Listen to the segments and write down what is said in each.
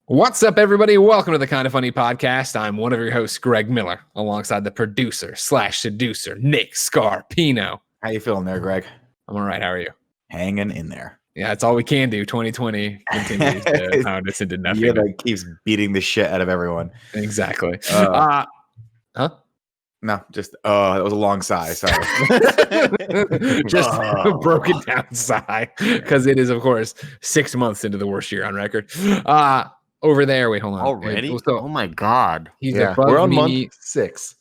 What's up, everybody? Welcome to the Kind of Funny podcast. I'm one of your hosts, Greg Miller, alongside the producer / seducer, Nick Scarpino. How you feeling there, Greg? I'm all right. How are you? Hanging in there. Yeah, that's all we can do. 2020 continues to pound us into nothing. Yeah, that keeps beating the shit out of everyone. Exactly. Huh? No, just that was a long sigh. Sorry. Just a broken down sigh, because it is, of course, 6 months into the worst year on record. Over there, wait, hold on. Already? Oh my God. He's above we're on me, month 6.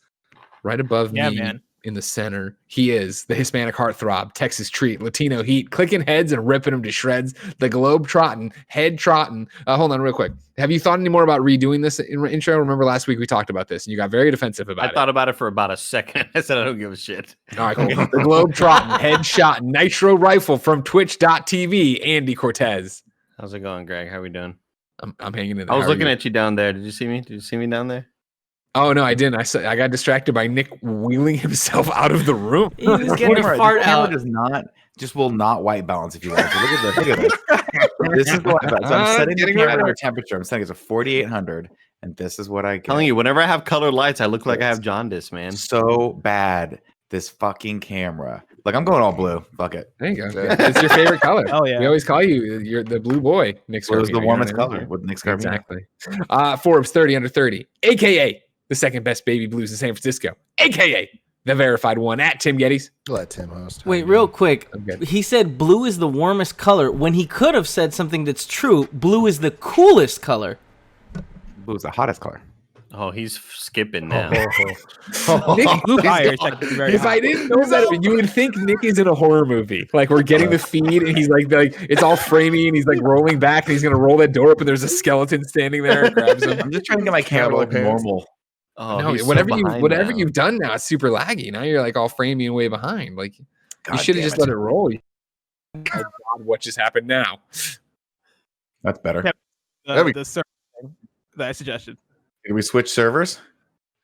right above me, man. In the center. He is the Hispanic heartthrob, Texas treat, Latino heat, clicking heads and ripping them to shreds, the globe trotting, head trotting. Hold on real quick. Have you thought any more about redoing this intro? Remember last week we talked about this and you got very defensive about it. I thought about it for about a second. I said I don't give a shit. All right, cool. The globe trotting, headshot, nitro rifle from twitch.tv, Andy Cortez. How's it going, Greg? How we doing? I'm hanging in there. I was looking at you down there. Did you see me? Did you see me down there? Oh, no, I didn't. I got distracted by Nick wheeling himself out of the room. He was getting a fart out. Will not white balance if you want to. Look at this. Look at this. This is the white balance. So I'm setting the camera temperature. I'm setting it to 4,800, and this is what I get. Telling you, whenever I have colored lights, I look like I have jaundice, man. So bad. This fucking camera. Like, I'm going all blue. Fuck it. There you go. It's your favorite color. Oh, yeah. We always call you're the blue boy, Nick Scarpino. What was the warmest color with Nick Scarpino? Exactly. Forbes 30 under 30, a.k.a. the second best baby blues in San Francisco, a.k.a. the verified one at Tim Gettys. Let Tim host. Wait, real quick. He said blue is the warmest color when he could have said something that's true. Blue is the coolest color. Blue is the hottest color. Oh, he's skipping now. Nick, if I didn't know that, you would think Nick is in a horror movie. Like, we're getting the feed, and he's like it's all framey, and he's like rolling back, and he's gonna roll that door up, and there's a skeleton standing there and grabs him. I'm just trying to get my camera look normal. Oh, no, whatever you've done now, it's super laggy. Now you're like all framey and way behind. Like, you should have just let it roll. Oh God, what just happened now? That's better. The server thing that I suggested. Did we switch servers?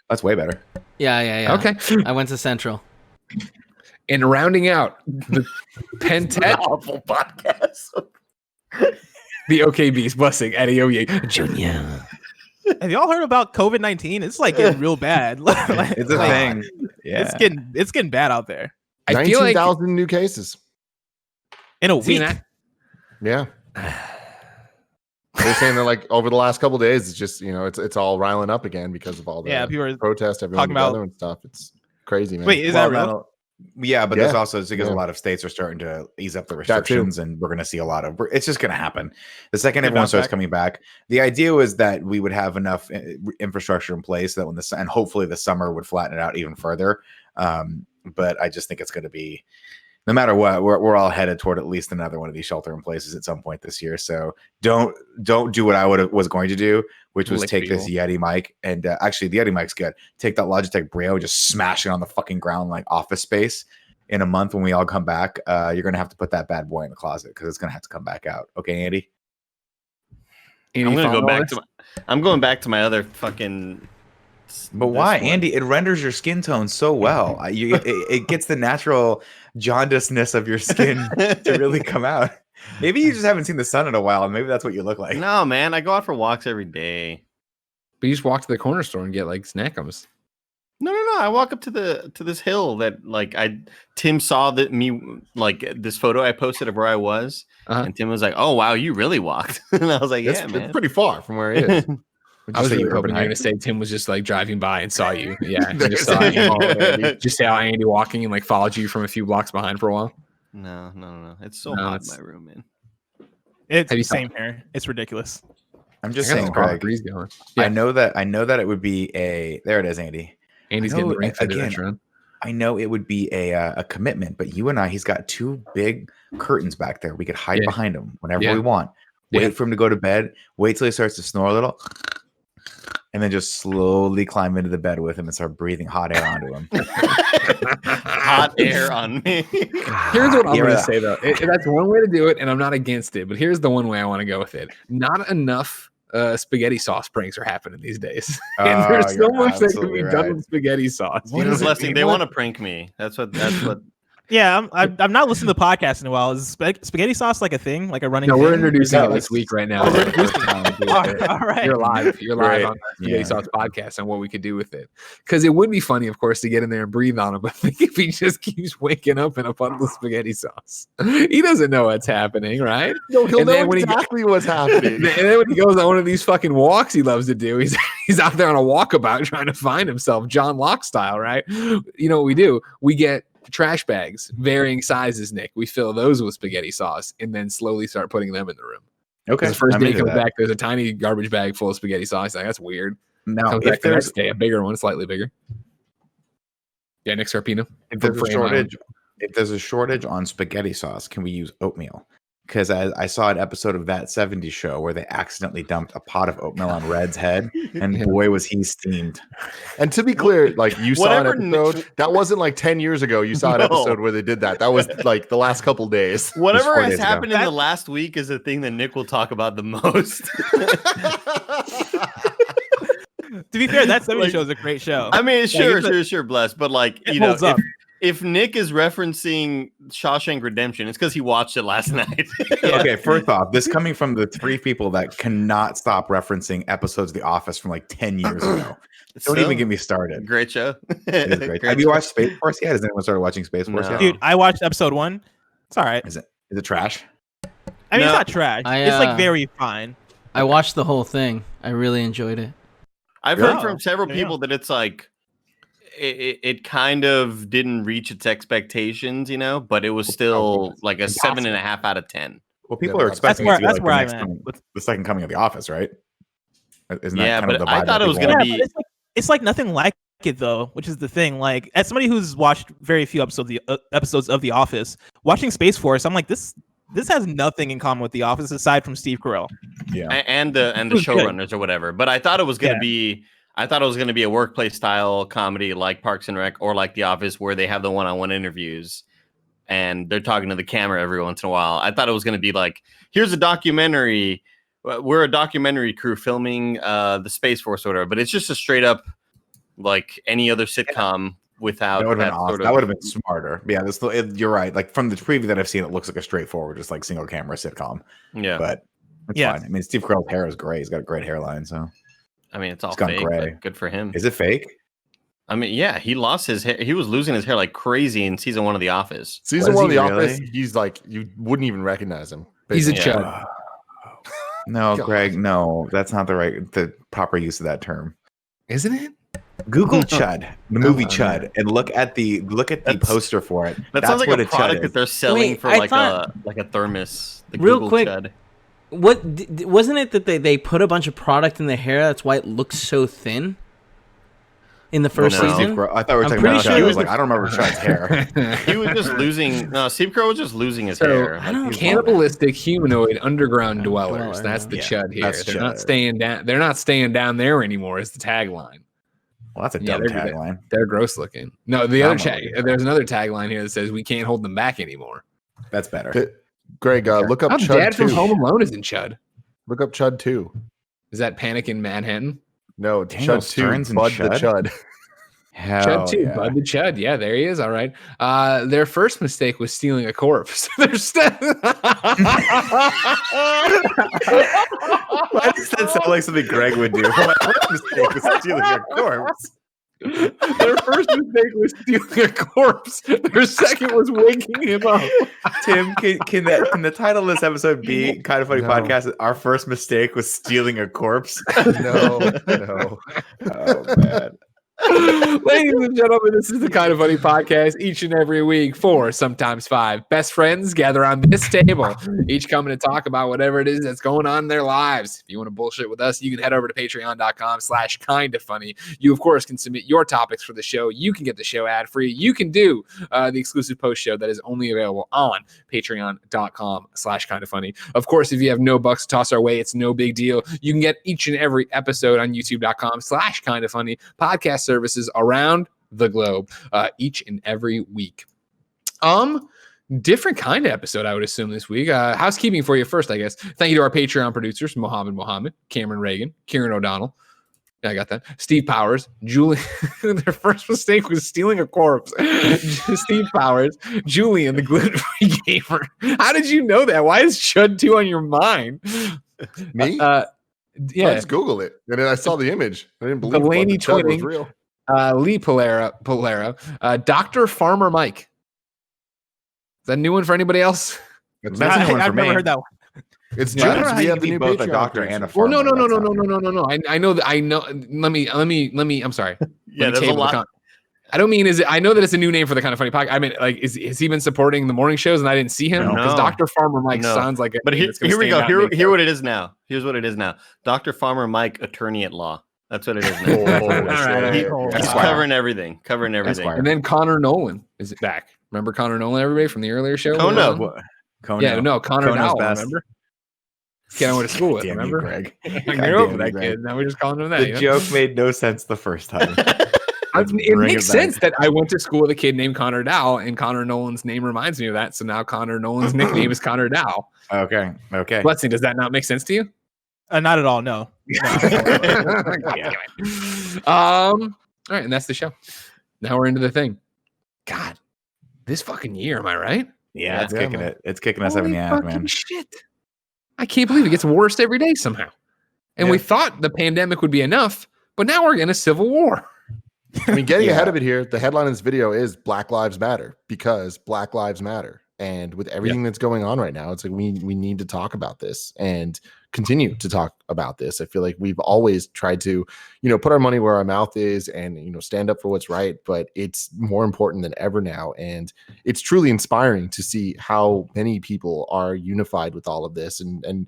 That's way better. Yeah. Okay. I went to Central. And rounding out the Pentet Awful podcast. the OKB's blessing Eddie Oye Jr. Have y'all heard about COVID-19? It's like getting real bad. It's a thing. Yeah. It's getting bad out there. I feel like 19,000 new cases In a week. Yeah. They're saying that like over the last couple of days, it's just it's all riling up again because of all the people are protests, everyone talking about together and stuff. It's crazy, man. Wait, is that real? Yeah, but there's also because a lot of states are starting to ease up the restrictions, and we're going to see a lot of. It's just going to happen. The second everyone starts coming back, the idea was that we would have enough infrastructure in place that when and hopefully the summer would flatten it out even further. But I just think it's going to be. No matter what, we're all headed toward at least another one of these shelter-in places at some point this year. So don't do what I was going to do, which was take this Yeti mic and actually the Yeti mic's good. Take that Logitech Brio, just smash it on the fucking ground like Office Space. In a month when we all come back, you're gonna have to put that bad boy in the closet because it's gonna have to come back out. Okay, Andy. I'm going back to my other fucking. But why, Andy? It renders your skin tone so well. It gets the natural jaundiceness of your skin to really come out. Maybe you just haven't seen the sun in a while, and maybe that's what you look like. No, man, I go out for walks every day. But you just walk to the corner store and get like snackums. No. I walk up to this hill that like Tim saw that me like this photo I posted of where I was, and Tim was like, "Oh wow, you really walked," and I was like, "Yeah, man, it's pretty far from where he is." I was really hoping you were going to say Tim was just like driving by and saw you. Yeah, just saw Andy. Just saw Andy walking and like followed you from a few blocks behind for a while. No. It's so hot in my room, man. It's the same here. It's ridiculous. I'm just saying, Greg. Going. Yeah. I know that it would be a. There it is, Andy. Andy's getting the ring again. I know it would be a commitment, but you and I, he's got two big curtains back there. We could hide behind them whenever we want. Wait for him to go to bed. Wait till he starts to snore a little. And then just slowly climb into the bed with him and start breathing hot air onto him. Hot air on me. Here's what I'm going to say, though. That's one way to do it, and I'm not against it. But here's the one way I want to go with it. Not enough spaghetti sauce pranks are happening these days. And there's so much that can be done with spaghetti sauce. They want to prank me. That's what Yeah, I'm not listening to the podcast in a while. Is spaghetti sauce like a thing, like a running? No, thing? we're introducing it this week right now. We're introducing it. All right. You're live. You're live on the Spaghetti Sauce podcast on what we could do with it. Because it would be funny, of course, to get in there and breathe on him. But I think if he just keeps waking up in a bundle of spaghetti sauce, he doesn't know what's happening, right? No, he'll know exactly what's happening. And then when he goes on one of these fucking walks he loves to do, he's out there on a walkabout trying to find himself, John Locke style, right? You know what we do? We get trash bags, varying sizes, Nick. We fill those with spaghetti sauce and then slowly start putting them in the room. Okay. The first day he comes back, there's a tiny garbage bag full of spaghetti sauce. Like, that's weird. Now, comes back the next day, a bigger one, slightly bigger. Yeah, Nick Scarpino. If there's a shortage on spaghetti sauce, can we use oatmeal? Because I saw an episode of That 70s Show where they accidentally dumped a pot of oatmeal on Red's head, and boy, was he steamed. And to be clear, like you saw an episode, that wasn't like 10 years ago. You saw an episode where they did that. That was like the last couple days. Whatever has happened in the last week is the thing that Nick will talk about the most. To be fair, That 70s Show is a great show. I mean, sure, bless. But like, you know, if Nick is referencing Shawshank Redemption, it's because he watched it last night. Okay, first off, this coming from the three people that cannot stop referencing episodes of The Office from like 10 years ago. Don't even get me started. Great show. It is great. Have you watched Space Force yet? Has anyone started watching Space Force yet? Dude, I watched episode 1. It's all right. Is it trash? I mean, it's not trash. It's like very fine. I watched the whole thing. I really enjoyed it. I've heard from several people that it's like it kind of didn't reach its expectations, you know, but it was still like a 7.5 out of 10. Well, people are expecting it to be like the second coming of The Office, right? Isn't that kind of the vibe? I thought it was going to be. It's like nothing like it though, which is the thing. Like, as somebody who's watched very few episodes of The Office, watching Space Force, I'm like, this has nothing in common with The Office aside from Steve Carell. Yeah, and the showrunners or whatever. But I thought it was going to be. I thought it was going to be a workplace style comedy like Parks and Rec or like The Office, where they have the one-on-one interviews and they're talking to the camera every once in a while. I thought it was going to be like, here's a documentary. We're a documentary crew filming the Space Force order, but it's just a straight up like any other sitcom without that would have been awesome. That would have been smarter. Yeah, you're right. Like from the preview that I've seen, it looks like a straightforward, just like single camera sitcom. Yeah, but it's fine. I mean, Steve Carell's hair is great. He's got a great hairline, so. I mean, it's all fake, but good for him. Is it fake? I mean, yeah, he lost his hair. He was losing his hair like crazy in season 1 of The Office. Season 1 of The Office, he's like, you wouldn't even recognize him. He's a chud. No, Greg, no, that's not the proper use of that term. Isn't it? Google Chud, the movie Chud, and look at the poster for it. That sounds like a product that they're selling for like a thermos. Real quick, what wasn't it that they put a bunch of product in the hair? That's why it looks so thin in the first season. I thought we were talking about Chud. I was like, I don't remember Chud's hair. He was just losing. No, Steve Carell was just losing his hair. Cannibalistic humanoid underground dwellers. That's the Chud here. They're not staying down. They're not staying down there anymore. Is the tagline. Well, that's a dumb tagline. They're gross looking. No, there's another tagline here that says we can't hold them back anymore. That's better. Greg, look up Chud Dad 2. from Home Alone is in Chud. Look up Chud 2. Is that Panic in Manhattan? No, Chud 2. Bud the Chud. Chud 2, yeah. Bud the Chud. Yeah, there he is. All right. Their first mistake was stealing a corpse. Why does that sound like something Greg would do? My first mistake was stealing a corpse. Their first mistake was stealing a corpse. Their second was waking him up. Tim, can the title of this episode be Kind of Funny Podcast? Our first mistake was stealing a corpse. No. Oh man. Ladies and gentlemen, this is the Kind of Funny Podcast. Each and every week, 4, sometimes 5 best friends gather on this table, each coming to talk about whatever it is that's going on in their lives. If you want to bullshit with us, you can head over to patreon.com/kindoffunny. You, of course, can submit your topics for the show. You can get the show ad-free. You can do the exclusive post show that is only available on patreon.com/kindoffunny. Of course, if you have no bucks to toss our way, it's no big deal. You can get each and every episode on youtube.com/kindoffunny podcast services around the globe each and every week. Different kind of episode, I would assume, this week. Housekeeping for you first, I guess. Thank you to our Patreon producers, Mohammed, Cameron Reagan, Kieran O'Donnell, Yeah, I got that. Steve Powers, Julie. Their first mistake was stealing a corpse. Steve Powers, Julian, the gluten-free gamer. How did you know that? Why is Chud 2 on your mind? Me? Yeah. I just Google it, and then I saw the image. I didn't believe Delaney the Chud was Twinning, real. Lee Polero, Dr. Farmer Mike. Is that a new one for anybody else? That's a new one for I've never me. heard that one. It's Yeah, I don't James. know how We you have the can new be both a Patreon doctor and a page. farmer. No. I know that. I know. Let me. I'm sorry. Yeah, there's a lot. I don't mean is it. I know that it's a new name for the Kind of Funny podcast. I mean, like, has he been supporting the morning shows and I didn't see him? No. Because Dr. Farmer Mike sounds like a. But name that's gonna here we stand go. out and Here what it is now. Here's what it is now. Dr. Farmer Mike, attorney at law. That's what it is now. All right. He's covering everything. And then Connor Nolan is back. Remember Connor Nolan, everybody, from the earlier show? Kono. Yeah, no, Connor Kono's Dowell, best. remember? Kid I went to school with, Damn you, remember? Greg. I God grew up damn with you, that kid. Greg. Now we're just calling him that. The joke made no sense the first time. It Bring makes it back. sense that I went to school with a kid named Connor Dowell, and Connor Nolan's name reminds me of that. So now Connor Nolan's nickname is Connor Dowell. Okay. Blessing, does that not make sense to you? Not at all. No. All right, and that's the show. Now we're into the thing. God, this fucking year, am I right? Yeah, it's kicking man. it. It's kicking us up in the ass, man. Shit. I can't believe it gets worse every day somehow. And we thought the pandemic would be enough, but now we're in a civil war. I mean, getting ahead of it here, the headline of this video is Black Lives Matter, because Black Lives Matter. And with everything that's going on right now, it's like we need to talk about this and continue to talk about this. I feel like we've always tried to, put our money where our mouth is and, stand up for what's right. But it's more important than ever now. And it's truly inspiring to see how many people are unified with all of this and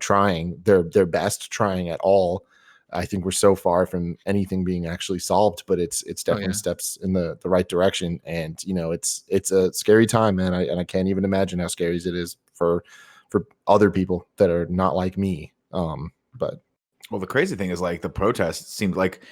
trying their best, trying at all. I think we're so far from anything being actually solved, but it's definitely steps in the right direction. And it's a scary time, man. I can't even imagine how scary it is for other people that are not like me. But the crazy thing is, like, the protests seemed like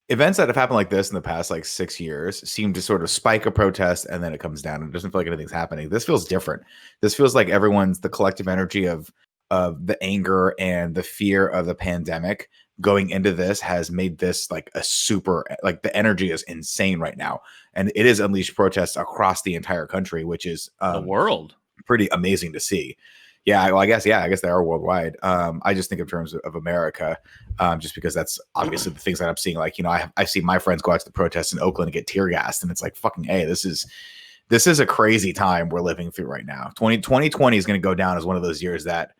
events that have happened like this in the past 6 years seem to sort of spike a protest and then it comes down. It doesn't feel like anything's happening. This feels different. This feels like the collective energy of the anger and the fear of the pandemic going into this has made this like a super, like, the energy is insane right now. And it is unleashed protests across the entire country, which is the world. Pretty amazing to see. Yeah, well, I guess they are worldwide. I just think in terms of America, just because that's obviously the things that I'm seeing. Like, I see my friends go out to the protests in Oakland and get tear gassed, and it's like, fucking A, this is a crazy time we're living through right now. 2020 is going to go down as one of those years that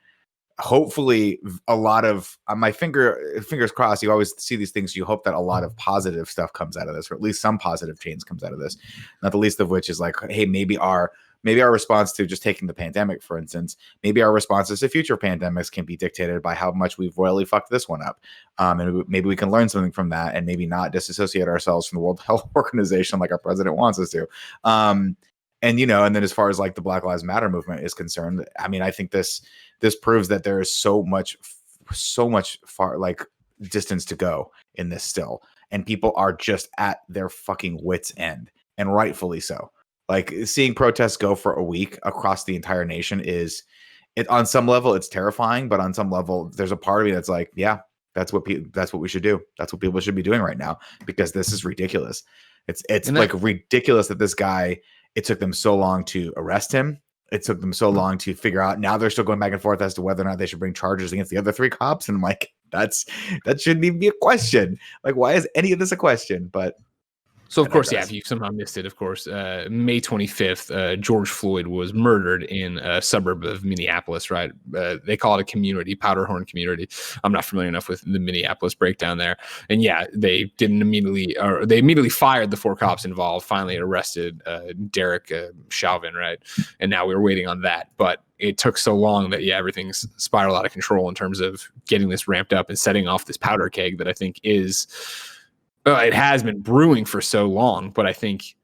hopefully a lot of my fingers crossed. You always see these things. You hope that a lot of positive stuff comes out of this, or at least some positive change comes out of this. Not the least of which is like, hey, maybe our response to just taking the pandemic, for instance, maybe our responses to future pandemics can be dictated by how much we've royally fucked this one up. And maybe we can learn something from that and maybe not disassociate ourselves from the World Health Organization like our president wants us to. And then as far as like the Black Lives Matter movement is concerned, I mean, I think this proves that there is so much far like distance to go in this still. And people are just at their fucking wits' end, and rightfully so. Like, seeing protests go for a week across the entire nation on some level, it's terrifying, but on some level, there's a part of me that's like, yeah, that's what we should do. That's what people should be doing right now, because this is ridiculous. It's like ridiculous that this guy, it took them so long to arrest him. It took them so long to figure out. Now they're still going back and forth as to whether or not they should bring charges against the other 3 cops. And I'm like, that shouldn't even be a question. Like, why is any of this a question? But so, of course, if you somehow missed it, of course, May 25th, George Floyd was murdered in a suburb of Minneapolis, right? They call it a community, Powderhorn community. I'm not familiar enough with the Minneapolis breakdown there. And yeah, they immediately fired the 4 cops involved, finally arrested Derek Chauvin, right? And now we're waiting on that. But it took so long that, everything's spiraled out of control in terms of getting this ramped up and setting off this powder keg that I think is... it has been brewing for so long, but I think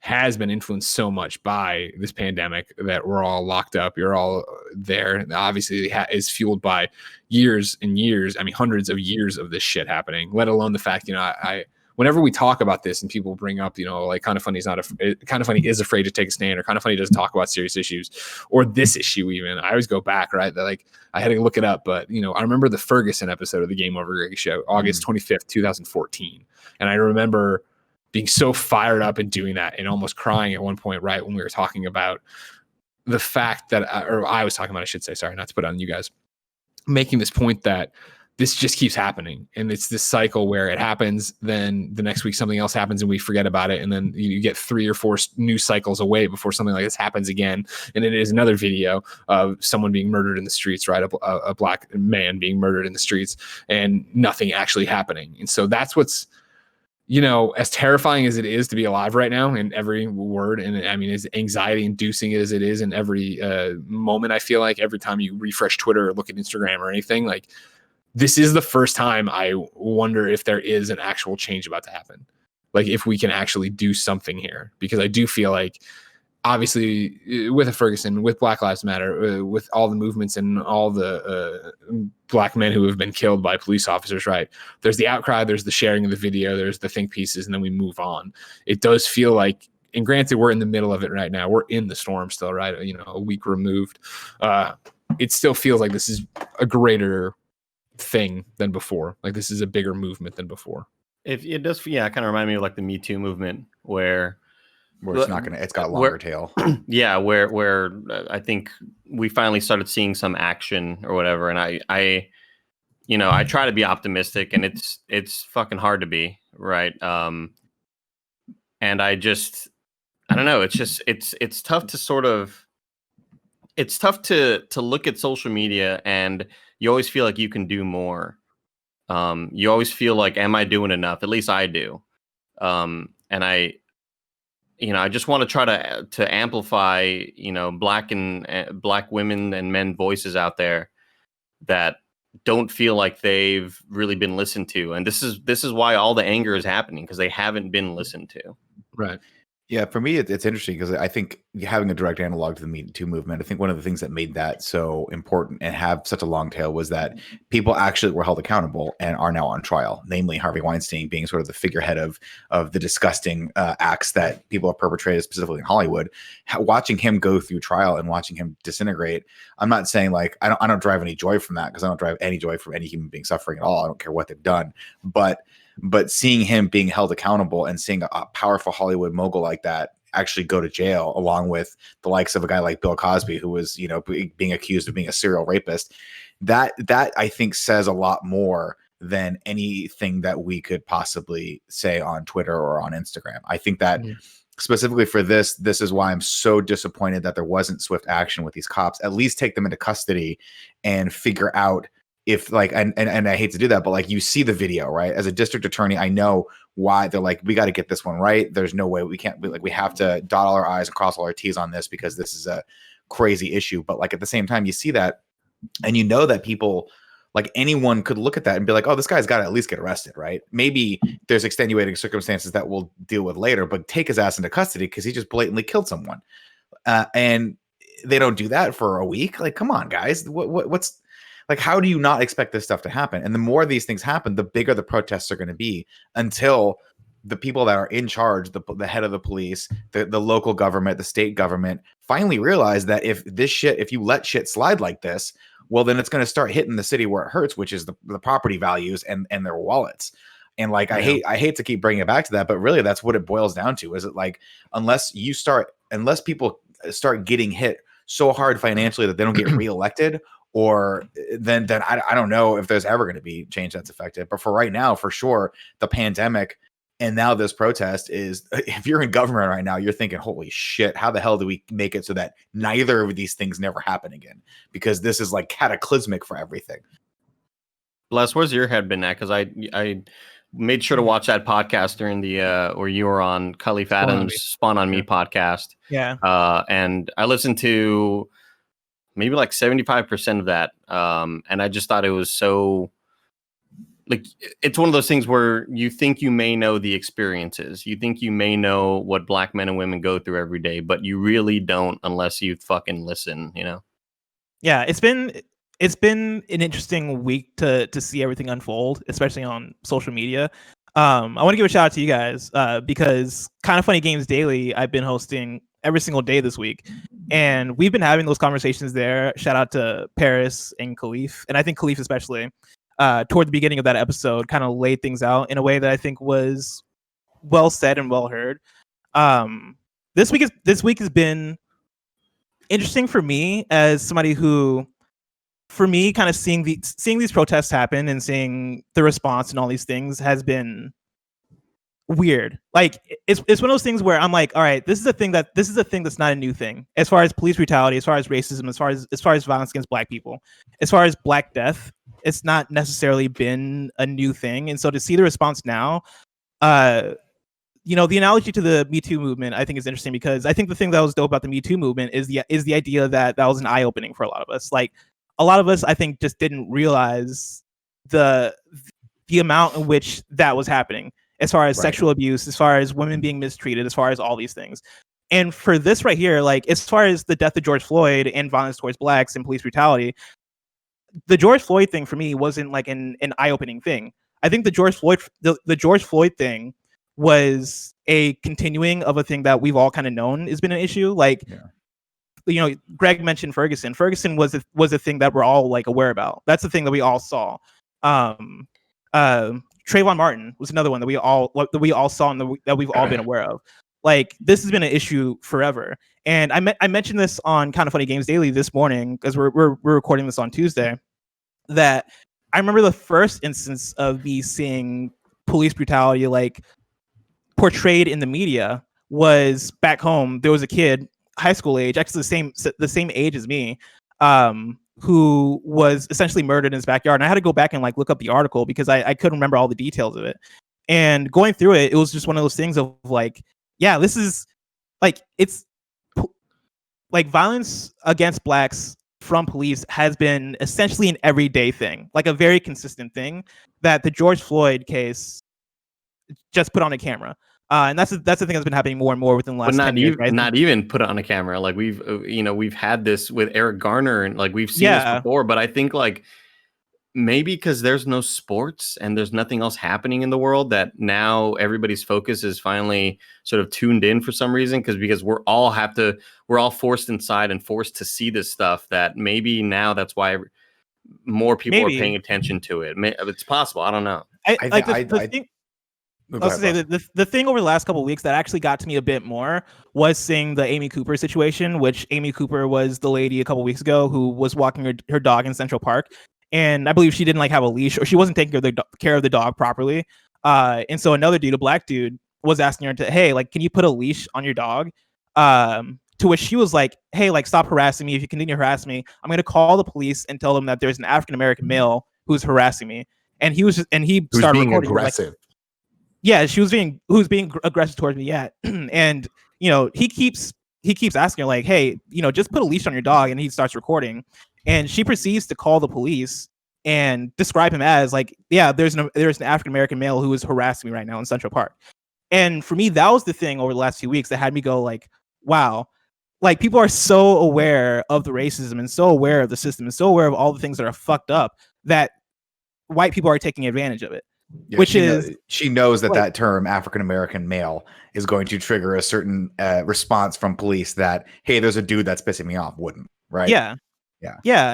has been influenced so much by this pandemic that we're all locked up. You're all there. And obviously, is fueled by years and years. I mean, hundreds of years of this shit happening, let alone the fact, whenever we talk about this and people bring up, like Kind of Funny is afraid to take a stand, or Kind of Funny doesn't talk about serious issues, or this issue even, I always go back, right? That, like, I had to look it up, but I remember the Ferguson episode of the Game Over Greg show, August 25th, 2014. And I remember being so fired up and doing that and almost crying at one point, right, when we were talking about the fact that, or I was talking about, I should say, sorry, not to put on you guys, making this point that this just keeps happening. And it's this cycle where it happens, then the next week something else happens and we forget about it. And then you get 3 or 4 news cycles away before something like this happens again. And it is another video of someone being murdered in the streets, right? A black man being murdered in the streets and nothing actually happening. And so that's what's, as terrifying as it is to be alive right now in every word, and I mean, as anxiety inducing as it is in every moment, I feel like every time you refresh Twitter or look at Instagram or anything, like, this is the first time I wonder if there is an actual change about to happen. Like, if we can actually do something here, because I do feel like, obviously, with a Ferguson, with Black Lives Matter, with all the movements and all the black men who have been killed by police officers, right? There's the outcry, there's the sharing of the video, there's the think pieces, and then we move on. It does feel like, and granted, we're in the middle of it right now. We're in the storm still, right? A week removed. It still feels like this is a greater thing than before. Like, this is a bigger movement than before. If it does, kind of remind me of like the Me Too movement, where it's got a longer tail. Yeah, where I think we finally started seeing some action or whatever. And I try to be optimistic, and it's fucking hard to be, right? And I don't know. It's tough to sort of, it's tough to look at social media, and you always feel like you can do more. You always feel like, am I doing enough? At least I do. And I just want to try to amplify, black women and men voices out there that don't feel like they've really been listened to. And this is why all the anger is happening, because they haven't been listened to. Right. Yeah, for me, it's interesting because I think having a direct analog to the Me Too movement, I think one of the things that made that so important and have such a long tail was that people actually were held accountable and are now on trial, namely Harvey Weinstein being sort of the figurehead of the disgusting acts that people have perpetrated, specifically in Hollywood. Watching him go through trial and watching him disintegrate, I'm not saying like I don't drive any joy from that, because I don't drive any joy from any human being suffering at all. I don't care what they've done, but seeing him being held accountable and seeing a powerful Hollywood mogul like that actually go to jail, along with the likes of a guy like Bill Cosby, who was, being accused of being a serial rapist, that I think says a lot more than anything that we could possibly say on Twitter or on Instagram. I think that specifically for this is why I'm so disappointed that there wasn't swift action with these cops. At least take them into custody and figure out if, like, and I hate to do that, but like, you see the video, right? As a district attorney, I know why they're like, we got to get this one right. There's no way we can't, we have to dot all our I's and cross all our T's on this, because this is a crazy issue. But like, at the same time, you see that, and that people, like, anyone could look at that and be like, oh, this guy's got to at least get arrested, right? Maybe there's extenuating circumstances that we'll deal with later, but take his ass into custody because he just blatantly killed someone. And they don't do that for a week. Like, come on, guys. What's like, how do you not expect this stuff to happen? And the more these things happen, the bigger the protests are going to be, until the people that are in charge, the head of the police, the local government, the state government, finally realize that if you let shit slide like this, well, then it's going to start hitting the city where it hurts, which is the property values and their wallets. And like, I hate to keep bringing it back to that, but really that's what it boils down to. Is it like, unless people start getting hit so hard financially that they don't get reelected, or then I don't know if there's ever going to be change that's effective. But for right now, for sure, the pandemic and now this protest is, if you're in government right now, you're thinking, holy shit, how the hell do we make it so that neither of these things never happen again? Because this is like cataclysmic for everything. Bless, where's your head been at? Because I made sure to watch that podcast during the where you were on Khalif Adams' Spawn on Me podcast. Yeah. And I listened to maybe like 75% of that. And I just thought it was so, like, it's one of those things where you think you may know the experiences. You think you may know what black men and women go through every day, but you really don't unless you fucking listen, Yeah, it's been an interesting week to see everything unfold, especially on social media. I want to give a shout out to you guys because Kind of Funny Games Daily I've been hosting every single day this week, and we've been having those conversations there. Shout out to Paris and Khalif, and I think Khalif especially toward the beginning of that episode kind of laid things out in a way that I think was well said and well heard. This week has been interesting for me as somebody who, for me, kind of seeing these protests happen and seeing the response and all these things has been weird. Like it's one of those things where I'm like, all right, this is a thing that's not a new thing as far as police brutality, as far as racism, as far as violence against Black people, as far as Black death. It's not necessarily been a new thing, and so to see the response now, the analogy to the Me Too movement I think is interesting because I think the thing that was dope about the Me Too movement is the idea that was an eye opening for a lot of us. Like a lot of us, I think, just didn't realize the amount in which that was happening, as far as sexual abuse, as far as women being mistreated, as far as all these things. And for this right here, like as far as the death of George Floyd and violence towards Blacks and police brutality, the George Floyd thing for me wasn't like an eye-opening thing. I think the George Floyd thing was a continuing of a thing that we've all kind of known has been an issue. Like, Greg mentioned Ferguson. Ferguson was a thing that we're all like aware about. That's the thing that we all saw. Trayvon Martin was another one that we all saw and that we've all been aware of. Like this has been an issue forever. And I mentioned this on Kind of Funny Games Daily this morning because we're recording this on Tuesday. That I remember the first instance of me seeing police brutality like portrayed in the media was back home. There was a kid, high school age, actually the same age as me, who was essentially murdered in his backyard. And I had to go back and like look up the article because I couldn't remember all the details of it. And going through it, it was just one of those things of like, yeah, this is like, it's like violence against Blacks from police has been essentially an everyday thing, like a very consistent thing that the George Floyd case just put on a camera. And that's the thing that's been happening more and more within the last 10 years. Not even put it on a camera. Like we've had this with Eric Garner and like we've seen this before, but I think like maybe because there's no sports and there's nothing else happening in the world that now everybody's focus is finally sort of tuned in for some reason because we're all forced inside and forced to see this stuff that maybe now that's why more people are paying attention to it. It's possible. I don't know. The thing over the last couple of weeks that actually got to me a bit more was seeing the Amy Cooper situation, which Amy Cooper was the lady a couple of weeks ago who was walking her dog in Central Park. And I believe she didn't like have a leash or she wasn't taking care of the dog properly. And so another dude, a Black dude, was asking her hey, like, can you put a leash on your dog? To which she was like, hey, like, stop harassing me. If you continue to harass me, I'm going to call the police and tell them that there's an African-American male who's harassing me. And he started being aggressive. Like, yeah, who was being aggressive towards me. Yeah. And, he keeps asking her like, hey, just put a leash on your dog. And he starts recording. And she proceeds to call the police and describe him as like, yeah, there's an African-American male who is harassing me right now in Central Park. And for me, that was the thing over the last few weeks that had me go like, wow, like people are so aware of the racism and so aware of the system and so aware of all the things that are fucked up that white people are taking advantage of it. Yeah, she knows that term African-American male is going to trigger a certain response from police that, hey, there's a dude that's pissing me off, wouldn't, right? Yeah.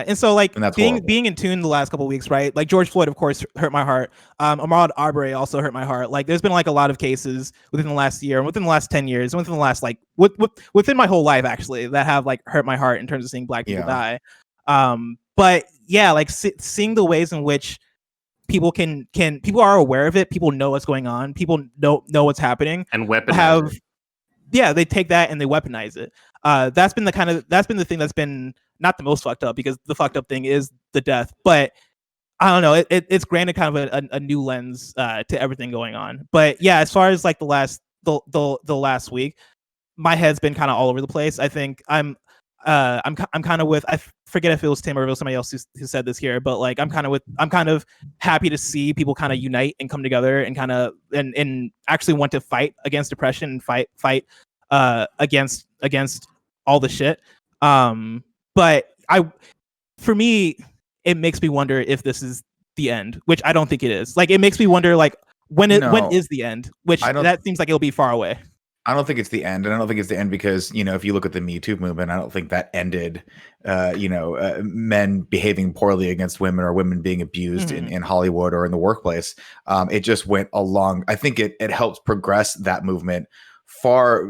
And so like being in tune the last couple of weeks, right? Like George Floyd, of course, hurt my heart. Ahmaud Arbery also hurt my heart. Like there's been like a lot of cases within the last year, within the last 10 years, within the last like within my whole life actually that have like hurt my heart in terms of seeing Black people die. But yeah, like seeing the ways in which people people are aware of it. People know what's going on. People know what's happening and weaponize it. Yeah, they take that and they weaponize it. That's been the thing that's been not the most fucked up because the fucked up thing is the death. But I don't know. It's granted kind of a new lens to everything going on. But yeah, as far as like the last week, my head's been kind of all over the place. I think I'm kind of with, I forget if it was Tim or if it was somebody else who said this here, but like I'm kind of happy to see people kind of unite and come together and kind of and actually want to fight against depression and fight against all the shit. But for me, it makes me wonder if this is the end, which I don't think it is. Like it makes me wonder like when is the end? Which that seems like it'll be far away. I don't think it's the end, and I don't think it's the end because, you know, if you look at the Me Too movement, I don't think that ended, men behaving poorly against women or women being abused in Hollywood or in the workplace. It just went along. I think it helped progress that movement far,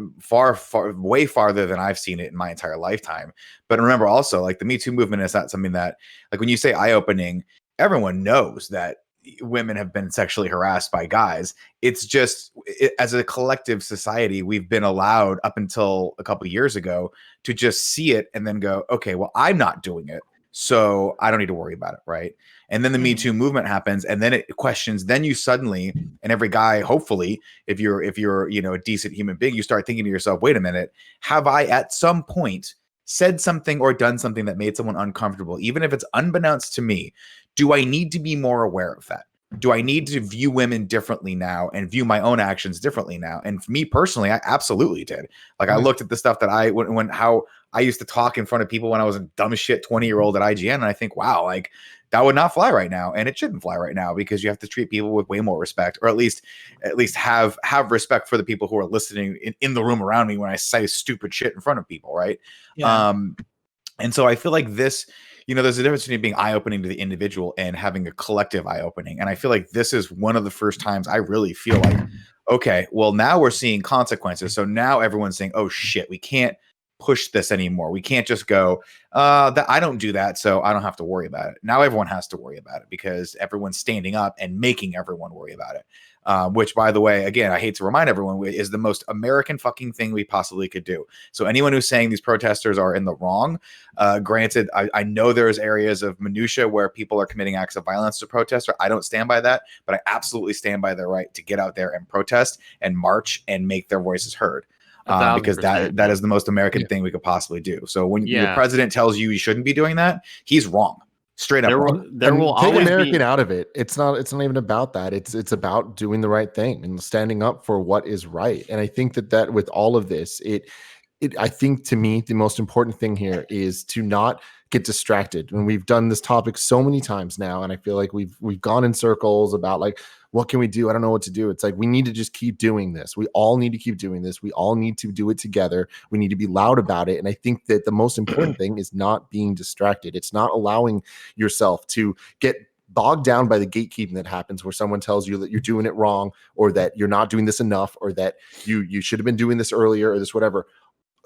way farther than I've seen it in my entire lifetime. But remember also, like, the Me Too movement is not something that, like, when you say eye-opening, everyone knows that women have been sexually harassed by guys. It's just, as a collective society, we've been allowed up until a couple of years ago to just see it and then go, okay, well, I'm not doing it, so I don't need to worry about it, right? And then the Me Too movement happens, and then it questions. Then you suddenly, and every guy, hopefully, if you're a decent human being, you start thinking to yourself, wait a minute, have I at some point said something or done something that made someone uncomfortable, even if it's unbeknownst to me? Do I need to be more aware of that? Do I need to view women differently now and view my own actions differently now? And for me personally, I absolutely did. Like, I looked at the stuff that how I used to talk in front of people when I was a dumb shit 20-year-old at IGN, and I think, wow, like, that would not fly right now, and it shouldn't fly right now, because you have to treat people with way more respect, or at least have respect for the people who are listening in the room around me when I say stupid shit in front of people, right? Yeah. And so I feel like this, there's a difference between being eye-opening to the individual and having a collective eye-opening. And I feel like this is one of the first times I really feel like, okay, well, now we're seeing consequences. So now everyone's saying, oh shit, we can't push this anymore. We can't just go, that I don't do that, so I don't have to worry about it. Now everyone has to worry about it, because everyone's standing up and making everyone worry about it. Which, by the way, again, I hate to remind everyone, is the most American fucking thing we possibly could do. So anyone who's saying these protesters are in the wrong, granted, I know there's areas of minutia where people are committing acts of violence to protest. I don't stand by that, but I absolutely stand by their right to get out there and protest and march and make their voices heard. Because that is the most American thing we could possibly do. So when your president tells you shouldn't be doing that, he's wrong. Straight up wrong. There will take American out of it. It's not even about that. It's about doing the right thing and standing up for what is right. And I think that with all of this, I think, to me, the most important thing here is to not get distracted. And we've done this topic so many times now, and I feel like we've gone in circles about, like, what can we do? I don't know what to do. It's like, we need to just keep doing this. We all need to keep doing this. We all need to do it together. We need to be loud about it. And I think that the most important thing is not being distracted. It's not allowing yourself to get bogged down by the gatekeeping that happens, where someone tells you that you're doing it wrong, or that you're not doing this enough, or that you should have been doing this earlier, or this whatever.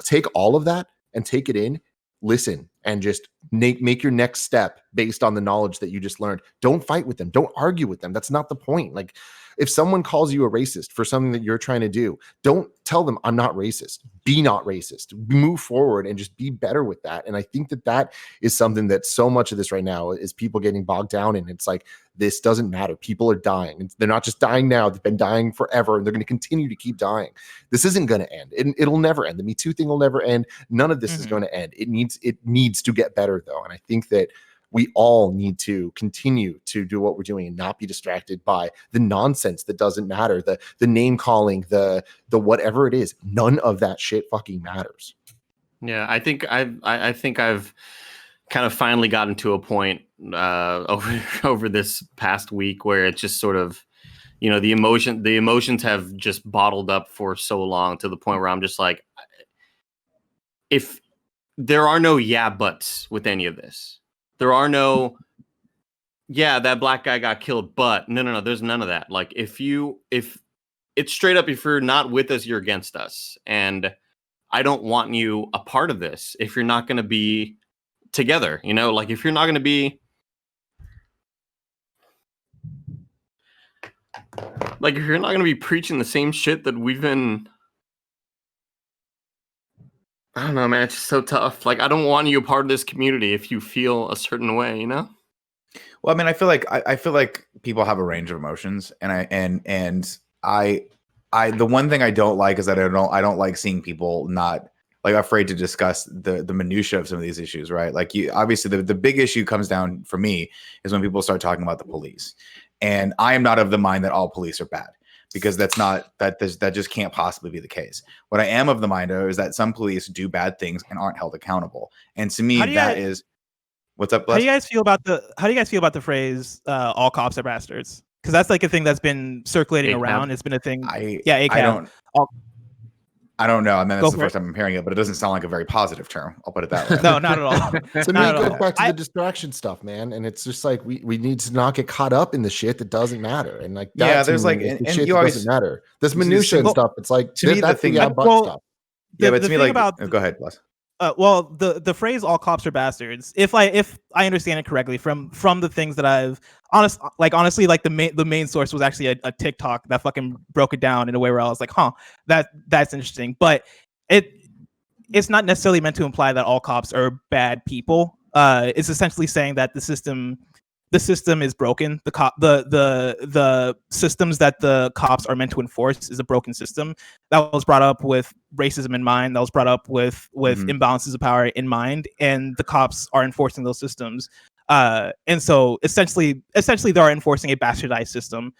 Take all of that and take it in, listen, and just make your next step based on the knowledge that you just learned. Don't fight with them. Don't argue with them. That's not the point. Like, if someone calls you a racist for something that you're trying to do, don't tell them, I'm not racist. Be not racist. Move forward and just be better with that. And I think that is something that so much of this right now is people getting bogged down in. It's like, this doesn't matter. People are dying. And they're not just dying now. They've been dying forever, and they're going to continue to keep dying. This isn't going to end. It'll never end. The Me Too thing will never end. None of this is going to end. It needs to get better, though. And I think that we all need to continue to do what we're doing and not be distracted by the nonsense that doesn't matter, the name calling, the whatever it is. None of that shit fucking matters. Yeah, I think I've kind of finally gotten to a point over this past week where it's just sort of, the emotions have just bottled up for so long, to the point where I'm just like, if there are no yeah buts with any of this. There are no, yeah, that black guy got killed, but no, there's none of that. Like, if it's straight up, if you're not with us, you're against us. And I don't want you a part of this if you're not going to be together, like, if you're not going to be, like, if you're not going to be preaching the same shit that we've been, I don't know, man. It's just so tough. Like, I don't want you a part of this community if you feel a certain way, Well, I mean, I feel like people have a range of emotions, and I the one thing I don't like is that I don't like seeing people not, like, afraid to discuss the minutia of some of these issues, right? Like, obviously the big issue comes down for me is when people start talking about the police, and I am not of the mind that all police are bad, because that just can't possibly be the case. What I am of the mind is that some police do bad things and aren't held accountable. And to me, is what's up, Bless? How do you guys feel about the phrase "all cops are bastards"? Because that's like a thing that's been circulating around. It's been a thing. ACAB. I don't know. I mean, that's the first time I'm hearing it, but it doesn't sound like a very positive term. I'll put it that way. No, not at all. To me, it goes back to the distraction stuff, man. And it's just like we need to not get caught up in the shit that doesn't matter. And like, there's like, and shit that doesn't matter. This minutia and stuff. It's like to me, that's the thing. stuff. Yeah, but to me, like, go ahead, Les. Well, the phrase "all cops are bastards." If I understand it correctly from the things that I've honestly, like the main source was actually a TikTok that fucking broke it down in a way where I was like, that's interesting. But it's not necessarily meant to imply that all cops are bad people. It's essentially saying that the system is broken. The systems that the cops are meant to enforce is a broken system. That was brought up with racism in mind. That was brought up with imbalances of power in mind, and the cops are enforcing those systems. And so essentially they are enforcing a bastardized system.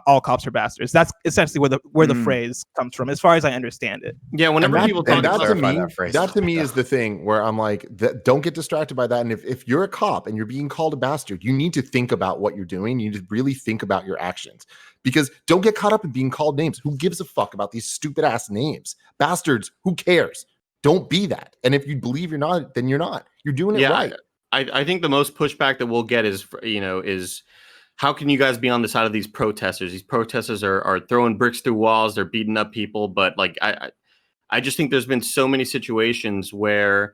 All cops are bastards. That's essentially where the phrase comes from, as far as I understand it. Yeah, whenever people talk about that to me is the thing where I'm like, don't get distracted by that. And if you're a cop and you're being called a bastard, you need to think about what you're doing. You need to really think about your actions, because don't get caught up in being called names. Who gives a fuck about these stupid ass names? Bastards. Who cares? Don't be that. And if you believe you're not, then you're not. You're doing it right. I think the most pushback that we'll get is how can you guys be on the side of these protesters? These protesters are throwing bricks through walls. They're beating up people. But like, I just think there's been so many situations where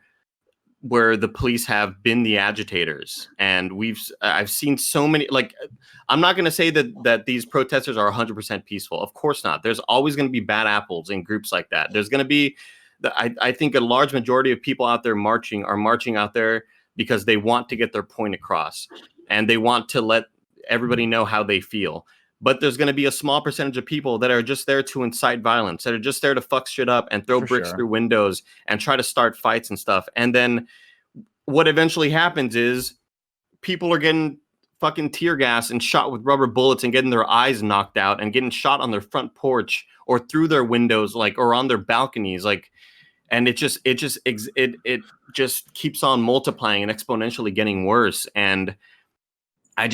the police have been the agitators, and I've seen so many. Like, I'm not going to say that these protesters are 100% peaceful. Of course not. There's always going to be bad apples in groups like that. There's going to be, I think a large majority of people out there are marching out there because they want to get their point across, and they want to let everybody know how they feel. But there's going to be a small percentage of people that are just there to incite violence, that are just there to fuck shit up and throw bricks through windows and try to start fights and stuff. And then what eventually happens is people are getting fucking tear gas and shot with rubber bullets and getting their eyes knocked out and getting shot on their front porch or through their windows, like, or on their balconies, like. And it just keeps on multiplying and exponentially getting worse. And I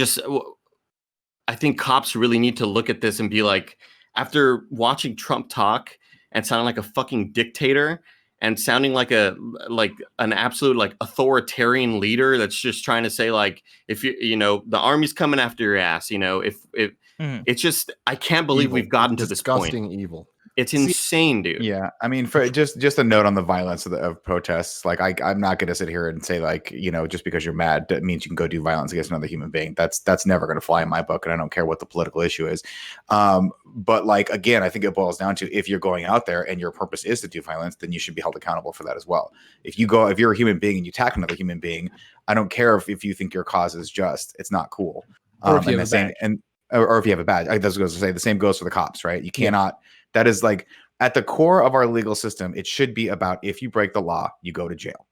think cops really need to look at this and be like, after watching Trump talk and sounding like a fucking dictator and sounding like an absolute like authoritarian leader that's just trying to say, like, if the army's coming after your ass, it's just, I can't believe evil. We've gotten to this point. Disgusting evil. It's insane, dude. Yeah, I mean, for just a note on the violence of protests. Like, I'm not going to sit here and say, like, just because you're mad, that means you can go do violence against another human being. That's never going to fly in my book, and I don't care what the political issue is. But like, again, I think it boils down to, if you're going out there and your purpose is to do violence, then you should be held accountable for that as well. If you're a human being and you attack another human being, I don't care if you think your cause is just. It's not cool. Or if you have a badge. Or if you have a badge. I was going to say the same goes for the cops, right? You cannot. Yeah. That is like at the core of our legal system. It should be about, if you break the law, you go to jail.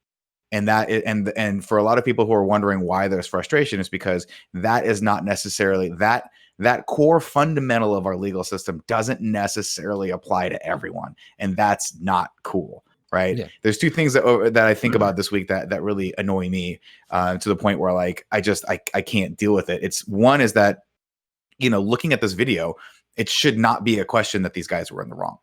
And and for a lot of people who are wondering why there's frustration, is because that is not necessarily that core fundamental of our legal system doesn't necessarily apply to everyone. And that's not cool. Right. Yeah. There's two things that I think about this week that really annoy me to the point where, like, I can't deal with it. It's one is that, looking at this video, it should not be a question that these guys were in the wrong.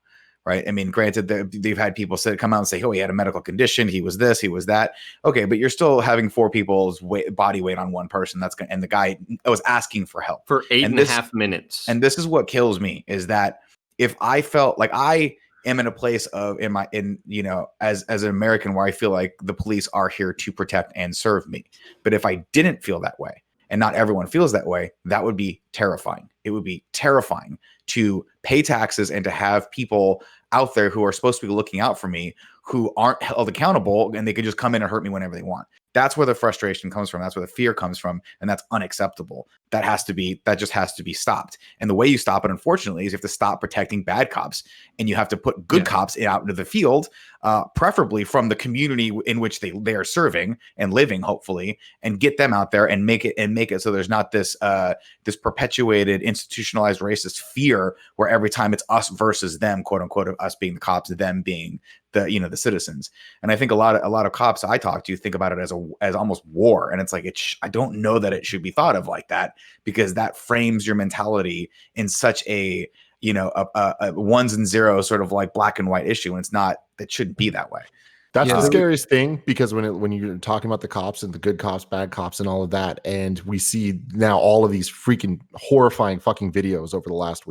Right. I mean, granted, they've had people come out and say, oh, he had a medical condition. He was this, he was that. OK, but you're still having 4 people's body weight on one person. And the guy was asking for help for 8.5 minutes. And this is what kills me, is that if I felt like I am in a place of as an American where I feel like the police are here to protect and serve me. But if I didn't feel that way, and not everyone feels that way, that would be terrifying. It would be terrifying to pay taxes and to have people out there who are supposed to be looking out for me who aren't held accountable, and they can just come in and hurt me whenever they want. That's where the frustration comes from. That's where the fear comes from. And that's unacceptable. That just has to be stopped. And the way you stop it, unfortunately, is you have to stop protecting bad cops, and you have to put good cops out into the field, preferably from the community in which they are serving and living, hopefully, and get them out there and make it so there's not this perpetuated institutionalized racist fear where every time it's us versus them, quote unquote, of us being the cops, them being the citizens. And I think a lot of cops I talk to think about it as almost war, and it's like I don't know that it should be thought of like that, because that frames your mentality in such a a ones and zeros sort of like black and white issue, and it's not. It shouldn't be that way. That's the scariest thing, because when you're talking about the cops and the good cops, bad cops, and all of that, and we see now all of these freaking horrifying fucking videos over the last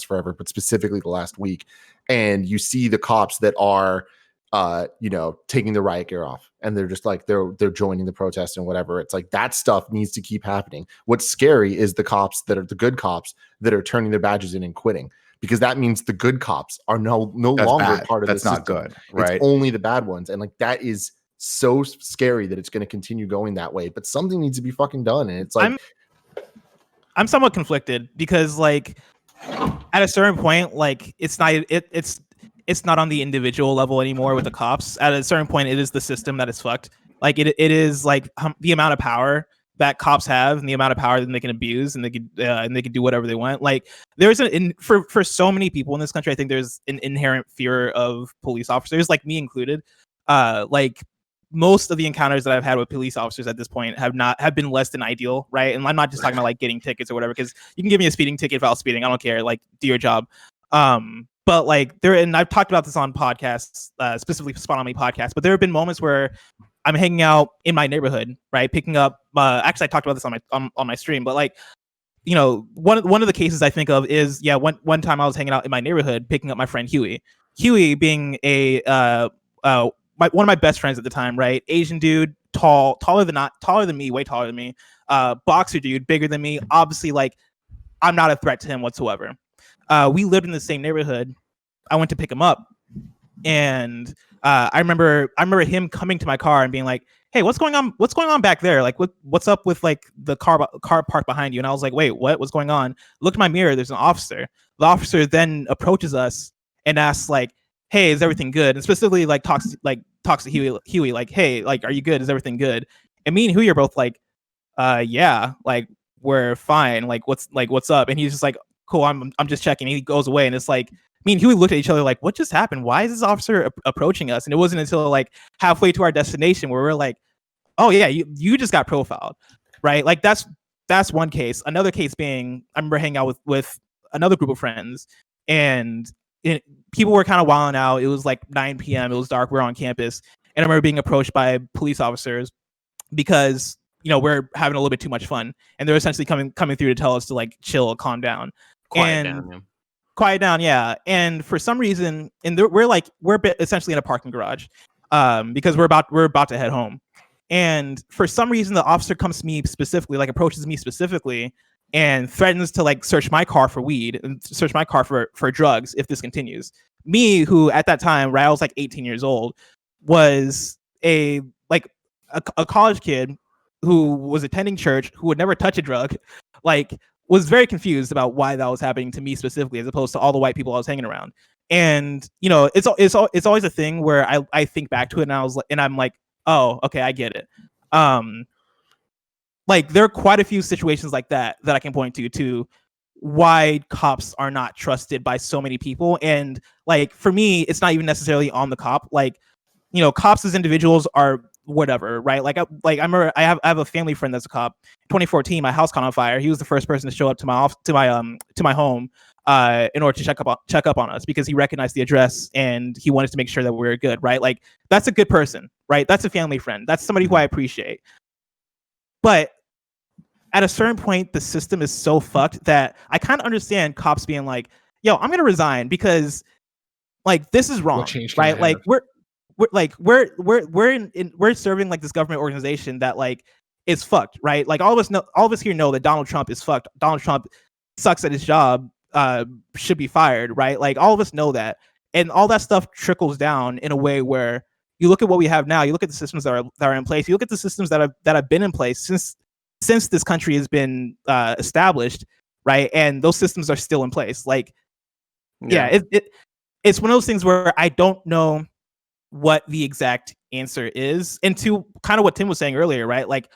forever, but specifically the last week, and you see the cops that are, taking the riot gear off, and they're just like they're joining the protest and whatever. It's like that stuff needs to keep happening. What's scary is the cops that are the good cops that are turning their badges in and quitting. Because that means the good cops are no longer bad. part of That's the not system. good, right? It's only the bad ones, and like that is so scary that it's going to continue going that way. But something needs to be fucking done, and it's like I'm somewhat conflicted, because like at a certain point, like it's not on the individual level anymore with the cops. At a certain point, it is the system that is fucked. Like it is like the amount of power that cops have, and the amount of power that they can abuse, and they can do whatever they want. Like there's for so many people in this country, I think there's an inherent fear of police officers, like me included. Like most of the encounters that I've had with police officers at this point have been less than ideal, right? And I'm not just talking about like getting tickets or whatever, because you can give me a speeding ticket if I was speeding. I don't care. Like, do your job. But like and I've talked about this on podcasts, specifically Spot On Me podcast, but there have been moments where I'm hanging out in my neighborhood, right? Picking up, actually I talked about this on my stream, but like, one of the cases I think of is, one time I was hanging out in my neighborhood picking up my friend Huey being one of my best friends at the time, right? Asian dude, taller than me, way taller than me, boxer dude, bigger than me. Obviously, like, I'm not a threat to him whatsoever. We lived in the same neighborhood. I went to pick him up, and I remember him coming to my car and being like, "Hey, what's going on? What's going on back there? Like, what's up with like the car parked behind you?" And I was like, "Wait, what? What's going on?" Looked in my mirror. There's an officer. The officer then approaches us and asks like, "Hey, is everything good?" And specifically like talks to Huey like, "Hey, like, are you good? Is everything good?" And me and Huey are both like, "Yeah, like we're fine. Like, what's up?" And he's just like, "Cool, I'm just checking." And he goes away, and it's like, me and Huey looked at each other like, what just happened? Why is this officer approaching us? And it wasn't until like halfway to our destination where we're like, oh yeah, you just got profiled, right? Like that's one case. Another case being, I remember hanging out with another group of friends, and people were kind of wilding out. It was like 9 p.m. It was dark. We were on campus, and I remember being approached by police officers because we're having a little bit too much fun, and they're essentially coming through to tell us to like chill, calm down, quiet down, yeah. And for some reason, we're essentially in a parking garage, because we're about to head home. And for some reason, the officer comes to me specifically, like approaches me specifically, and threatens to like search my car for weed and search my car for drugs if this continues. Me, who at that time, right, I was like 18 years old, was a college kid who was attending church, who would never touch a drug, like, was very confused about why that was happening to me specifically, as opposed to all the white people I was hanging around. And it's always a thing where I think back to it, and I'm like, oh, okay, I get it. Like there are quite a few situations like that I can point to why cops are not trusted by so many people. And like for me, it's not even necessarily on the cop. Like, cops as individuals are whatever, right? Like I remember I have a family friend that's a cop. 2014, my house caught on fire. He was the first person to show up to my home in order to check up on us, because he recognized the address and he wanted to make sure that we were good, right? Like that's a good person, right? That's a family friend. That's somebody who I appreciate. But at a certain point, the system is so fucked that I kind of understand cops being like, "Yo, I'm gonna resign because like this is wrong," right? Like we're serving like this government organization that like is fucked, right? Like all of us here know that Donald Trump is fucked. Donald Trump sucks at his job, should be fired, right? Like all of us know that, and all that stuff trickles down in a way where you look at what we have now, you look at the systems that are in place, you look at the systems that have been in place since this country has been established, right? And those systems are still in place. Like, it's one of those things where I don't know what the exact answer is. And to kind of what Tim was saying earlier, right? Like,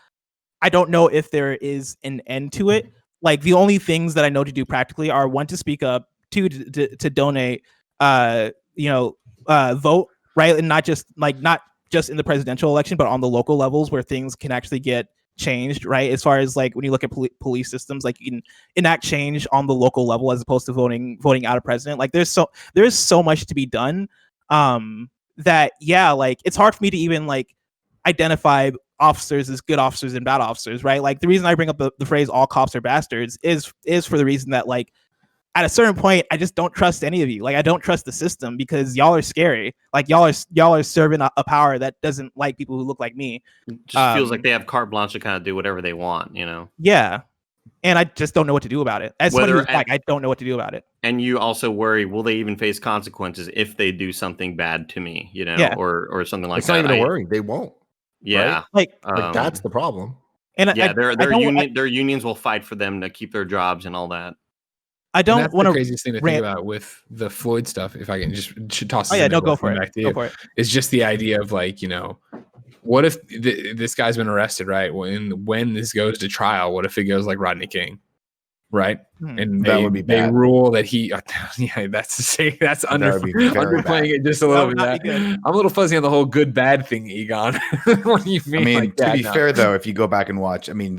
I don't know if there is an end to it. Like, the only things that I know to do practically are, one, to speak up, two, to donate, vote, right? And not just in the presidential election, but on the local levels where things can actually get changed, right? As far as like when you look at police systems, like you can enact change on the local level as opposed to voting out a president. Like there's so much to be done. That like it's hard for me to even like identify officers as good officers and bad officers, right? Like the reason I bring up the phrase "all cops are bastards" is for the reason that like at a certain point I just don't trust any of you. Like I don't trust the system because y'all are scary. Like y'all are serving a power that doesn't like people who look like me. It just feels like they have carte blanche to kind of do whatever they want, you know? Yeah. And I just don't know what to do about it. As somebody who's black, I don't know what to do about it. And you also worry, will they even face consequences if they do something bad to me, you know, or something like that? It's not even a worry. They won't. Yeah. Right? Like that's the problem. And their unions will fight for them to keep their jobs and all that. I don't want to. The craziest thing to think about with the Floyd stuff, if I can just toss it. Oh yeah, no, go for it. Go for it. It's just the idea of like, you know, what if this guy's been arrested, right? When this goes to trial, what if it goes like Rodney King, right? And that would be bad. They rule that he, that's underplaying it just a little bit. I'm a little fuzzy on the whole good bad thing, Egon. What do you mean? I mean, like to be fair though, if you go back and watch, I mean,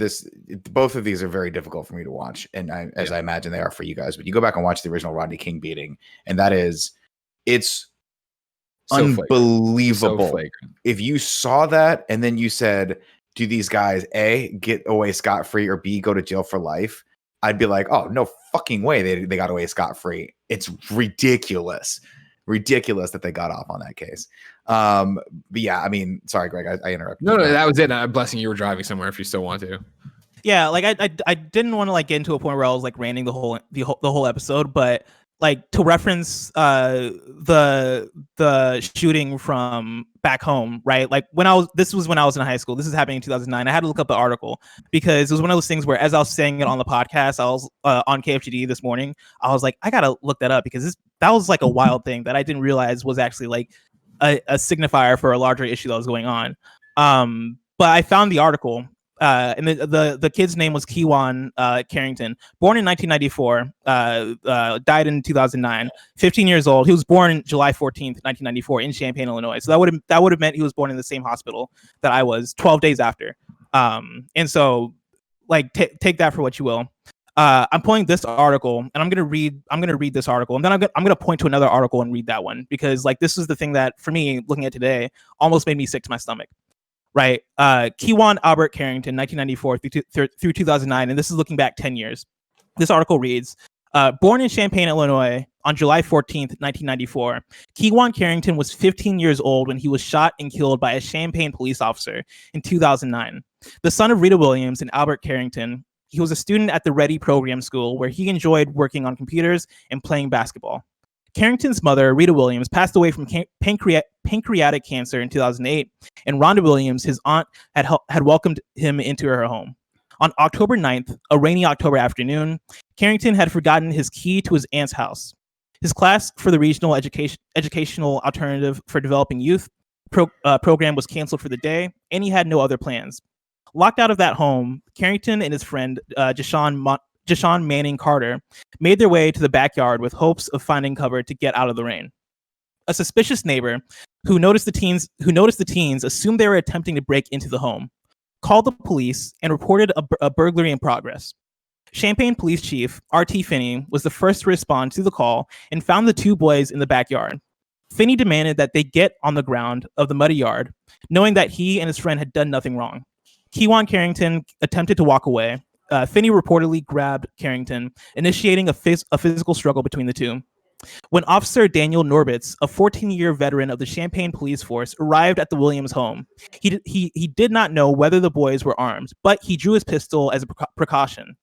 both of these are very difficult for me to watch, and as I imagine they are for you guys. But you go back and watch the original Rodney King beating, and it's so unbelievable. So if you saw that and then you said, do these guys A, get away scot-free, or B, go to jail for life? I'd be like, oh, no fucking way they got away scot-free. It's ridiculous that they got off on that case. But yeah, I mean, sorry, Greg, I interrupted. No, that was it. I'm blessing you were driving somewhere if you still want to. Yeah, like I didn't want to like get into a point where I was like ranting the whole episode, but like to reference the shooting from back home, right? Like this was when I was in high school. This is happening in 2009. I had to look up the article because it was one of those things where as I was saying it on the podcast, I was on KFGD this morning. I was like, I gotta look that up because that was like a wild thing that I didn't realize was actually like a signifier for a larger issue that was going on. But I found the article. And the kid's name was Kewan Carrington, born in 1994, died in 2009, 15 years old. He was born July 14th, 1994 in Champaign, Illinois. So that would have meant he was born in the same hospital that I was 12 days after. And so like take that for what you will. I'm pulling this article and I'm going to read this article, and then I'm going to point to another article and read that one because like this is the thing that for me looking at today almost made me sick to my stomach. Right. Kewan Albert Carrington, 1994 through 2009. And this is looking back 10 years. This article reads, born in Champaign, Illinois on July 14th, 1994, Kewan Carrington was 15 years old when he was shot and killed by a Champaign police officer in 2009. The son of Rita Williams and Albert Carrington, he was a student at the Ready Program School where he enjoyed working on computers and playing basketball. Carrington's mother, Rita Williams, passed away from pancreatic cancer in 2008, and Rhonda Williams, his aunt, had welcomed him into her home. On October 9th, a rainy October afternoon, Carrington had forgotten his key to his aunt's house. His class for the Regional Educational Alternative for Developing Youth program was canceled for the day, and he had no other plans. Locked out of that home, Carrington and his friend, Jashawn Manning Carter, made their way to the backyard with hopes of finding cover to get out of the rain. A suspicious neighbor who noticed the teens assumed they were attempting to break into the home, called the police, and reported a burglary in progress. Champaign Police Chief R.T. Finney was the first to respond to the call and found the two boys in the backyard. Finney demanded that they get on the ground of the muddy yard, knowing that he and his friend had done nothing wrong. Kewan Carrington attempted to walk away. Finney reportedly grabbed Carrington, initiating a physical struggle between the two. When Officer Daniel Norbitz, a 14-year veteran of the Champaign Police Force, arrived at the Williams home, he did not know whether the boys were armed, but he drew his pistol as a precaution.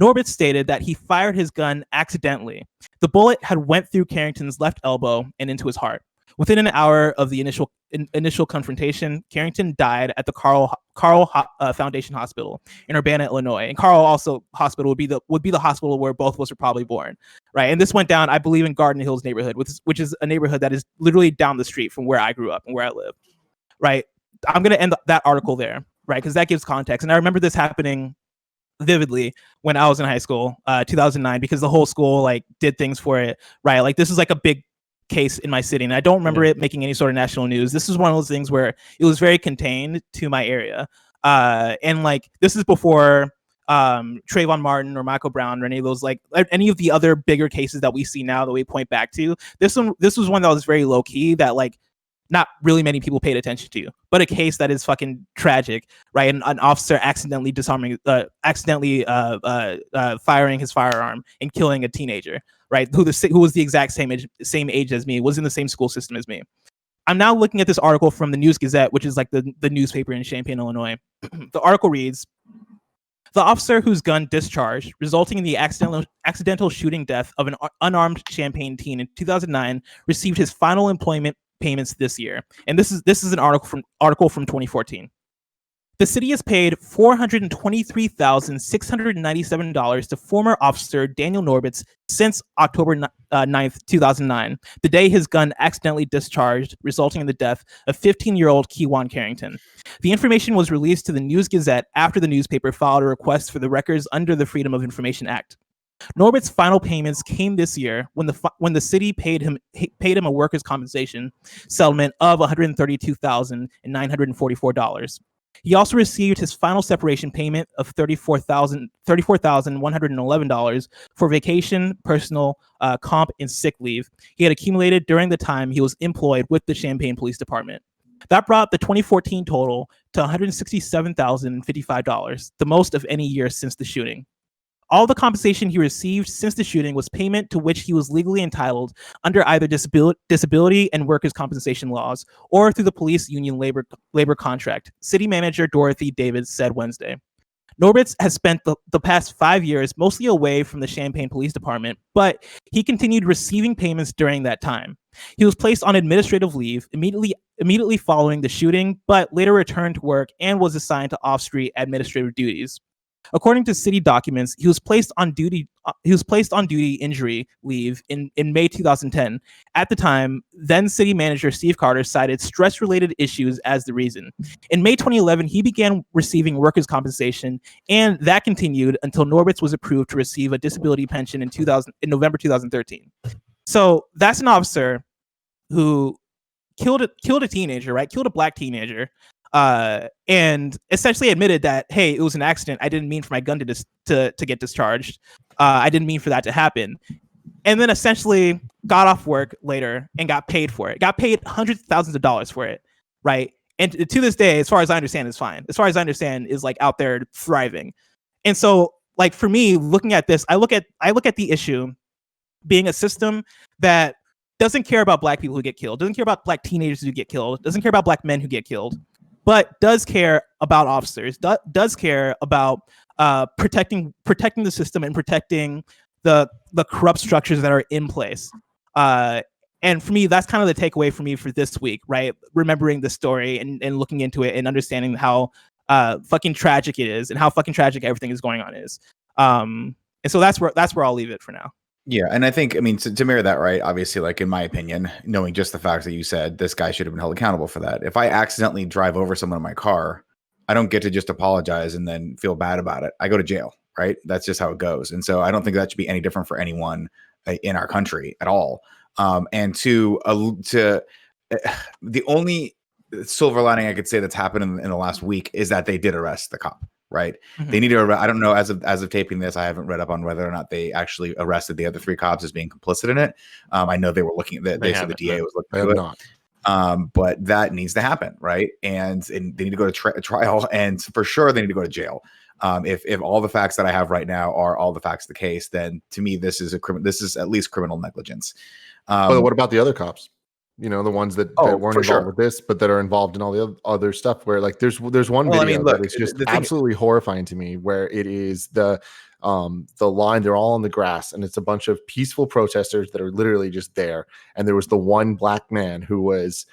Norbitz stated that he fired his gun accidentally. The bullet had went through Carrington's left elbow and into his heart. Within an hour of the initial confrontation, Carrington died at the Carl Foundation Hospital in Urbana, Illinois. And Carl also Hospital would be the hospital where both of us were probably born, right? And this went down, I believe, in Garden Hills neighborhood, which is a neighborhood that is literally down the street from where I grew up and where I live, right? I'm going to end that article there, right? Because that gives context. And I remember this happening vividly when I was in high school, 2009, because the whole school like did things for it, right? Like this is like a big case in my city, and I don't remember it making any sort of national news. This is one of those things where it was very contained to my area. And like this is before Trayvon Martin or Michael Brown or any of those, like any of the other bigger cases that we see now that we point back to. This was one that was very low key, that like not really many people paid attention to, but a case that is fucking tragic, right? An officer accidentally firing his firearm and killing a teenager, right? Who was the exact same age as me, was in the same school system as me. I'm now looking at this article from the News Gazette, which is like the newspaper in Champaign, Illinois. The article reads, the officer whose gun discharged, resulting in the accidental shooting death of an unarmed Champaign teen in 2009, received his final employment payments this year. And this is an article from 2014. The city has paid $423,697 to former officer Daniel Norbitz since October 9th, 2009, the day his gun accidentally discharged, resulting in the death of 15-year-old Kewan Carrington. The information was released to the News Gazette after the newspaper filed a request for the records under the Freedom of Information Act. Norbitz's final payments came this year when the city paid him a workers' compensation settlement of $132,944. He also received his final separation payment of $34,111 for vacation, personal, comp, and sick leave he had accumulated during the time he was employed with the Champaign Police Department. That brought the 2014 total to $167,055, the most of any year since the shooting. All the compensation he received since the shooting was payment to which he was legally entitled under either disability and workers' compensation laws or through the police union labor contract, City Manager Dorothy Davis said Wednesday. Norbitz has spent the past 5 years mostly away from the Champaign Police Department, but he continued receiving payments during that time. He was placed on administrative leave immediately following the shooting, but later returned to work and was assigned to off-street administrative duties. According to city documents, he was placed on duty injury leave in May 2010. At the time, then city manager Steve Carter cited stress-related issues as the reason. In May 2011, he began receiving workers' compensation, and that continued until Norbitz was approved to receive a disability pension in November 2013. So that's an officer who killed a teenager, right? Killed a black teenager. And essentially admitted that, hey, it was an accident. I didn't mean for my gun to get discharged. I didn't mean for that to happen. And then essentially got off work later and got paid for it. Got paid hundreds of thousands of dollars for it, right? And to this day, as far as I understand, is fine. As far as I understand, is like out there thriving. And so, like for me, looking at this, I look at the issue being a system that doesn't care about black people who get killed, doesn't care about black teenagers who get killed, doesn't care about black men who get killed, but does care about officers, does care about protecting the system and protecting the corrupt structures that are in place. And for me, that's kind of the takeaway for me for this week, right? Remembering the story and looking into it and understanding how fucking tragic it is and how fucking tragic everything is going on is. And so that's where I'll leave it for now. Yeah, and I think, I mean, to mirror that, right, obviously, like, in my opinion, knowing just the facts that you said, this guy should have been held accountable for that. If I accidentally drive over someone in my car, I don't get to just apologize and then feel bad about it. I go to jail, right? That's just how it goes. And so I don't think that should be any different for anyone in our country at all. And to the only silver lining I could say that's happened in the last week is that they did arrest the cop. Right. Mm-hmm. They need to, I don't know, as of taping this, I haven't read up on whether or not they actually arrested the other three cops as being complicit in it. I know they were looking at that. They said the DA was looking at it. But that needs to happen. Right. And they need to go to trial, and for sure they need to go to jail. If all the facts that I have right now are all the facts of the case, then to me, this is at least criminal negligence. But what about the other cops? You know, the ones that weren't involved with this, but that are involved in all the other stuff where, like, there's one video that is just absolutely horrifying to me, where it is the line, they're all on the grass, and it's a bunch of peaceful protesters that are literally just there. And there was the one black man who was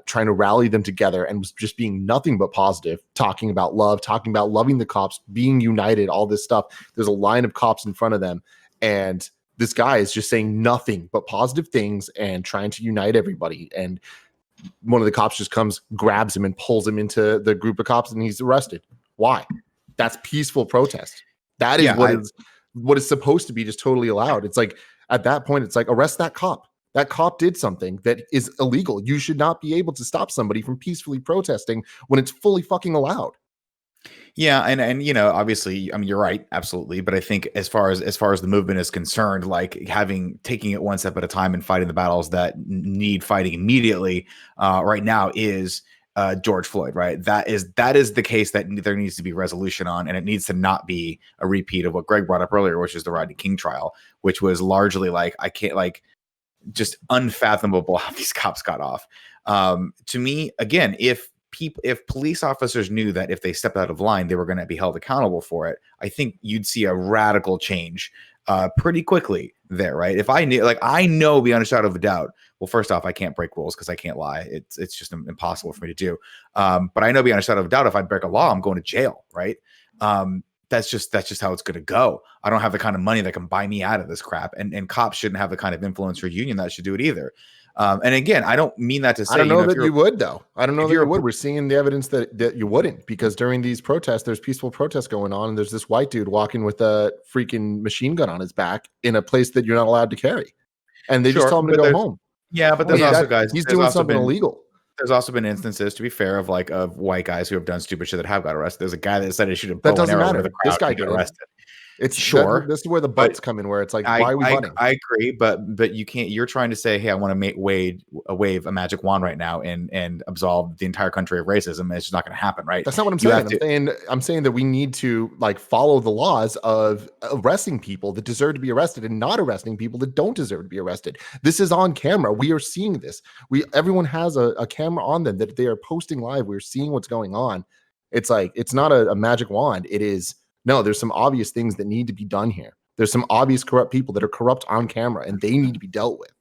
trying to rally them together and was just being nothing but positive, talking about love, talking about loving the cops, being united, all this stuff. There's a line of cops in front of them, and this guy is just saying nothing but positive things and trying to unite everybody. And one of the cops just comes, grabs him, and pulls him into the group of cops, and he's arrested. Why? That's peaceful protest. That is what is supposed to be just totally allowed. It's like, at that point, it's like, arrest that cop. That cop did something that is illegal. You should not be able to stop somebody from peacefully protesting when it's fully fucking allowed. Yeah, and you know, obviously, I mean, you're right, absolutely. But I think as far as the movement is concerned, like taking it one step at a time and fighting the battles that need fighting immediately, right now is George Floyd, right? That is the case that there needs to be resolution on, and it needs to not be a repeat of what Greg brought up earlier, which is the Rodney King trial, which was largely like just unfathomable how these cops got off. To me, again, if police officers knew that if they stepped out of line, they were going to be held accountable for it, I think you'd see a radical change pretty quickly there, right? If I knew, I know beyond a shadow of a doubt, well, first off, I can't break rules because I can't lie. It's just impossible for me to do. But I know beyond a shadow of a doubt, if I break a law, I'm going to jail, right? That's just how it's going to go. I don't have the kind of money that can buy me out of this crap, and cops shouldn't have the kind of influence or union that should do it either. And again, I don't mean that to say, I don't know that you would, though. I don't know that you would. We're seeing the evidence that you wouldn't, because during these protests, there's peaceful protests going on, and there's this white dude walking with a freaking machine gun on his back in a place that you're not allowed to carry, and they just tell him to go home. Yeah, but there's also guys. He's doing something illegal. There's also been instances, to be fair, of white guys who have done stupid shit that have got arrested. There's a guy that decided to shoot a bow and arrow over the crowd. This guy got arrested. It's sure. This is where the butts come in, where it's like, why are we butting? I agree, but you can't. You're trying to say, hey, I want to wave a magic wand right now and absolve the entire country of racism. And it's just not going to happen, right? That's not what I'm saying. I'm saying that we need to follow the laws of arresting people that deserve to be arrested and not arresting people that don't deserve to be arrested. This is on camera. We are seeing this. Everyone has a camera on them that they are posting live. We're seeing what's going on. It's like, it's not a magic wand. It is. No, there's some obvious things that need to be done here. There's some obvious corrupt people that are corrupt on camera, and they need to be dealt with.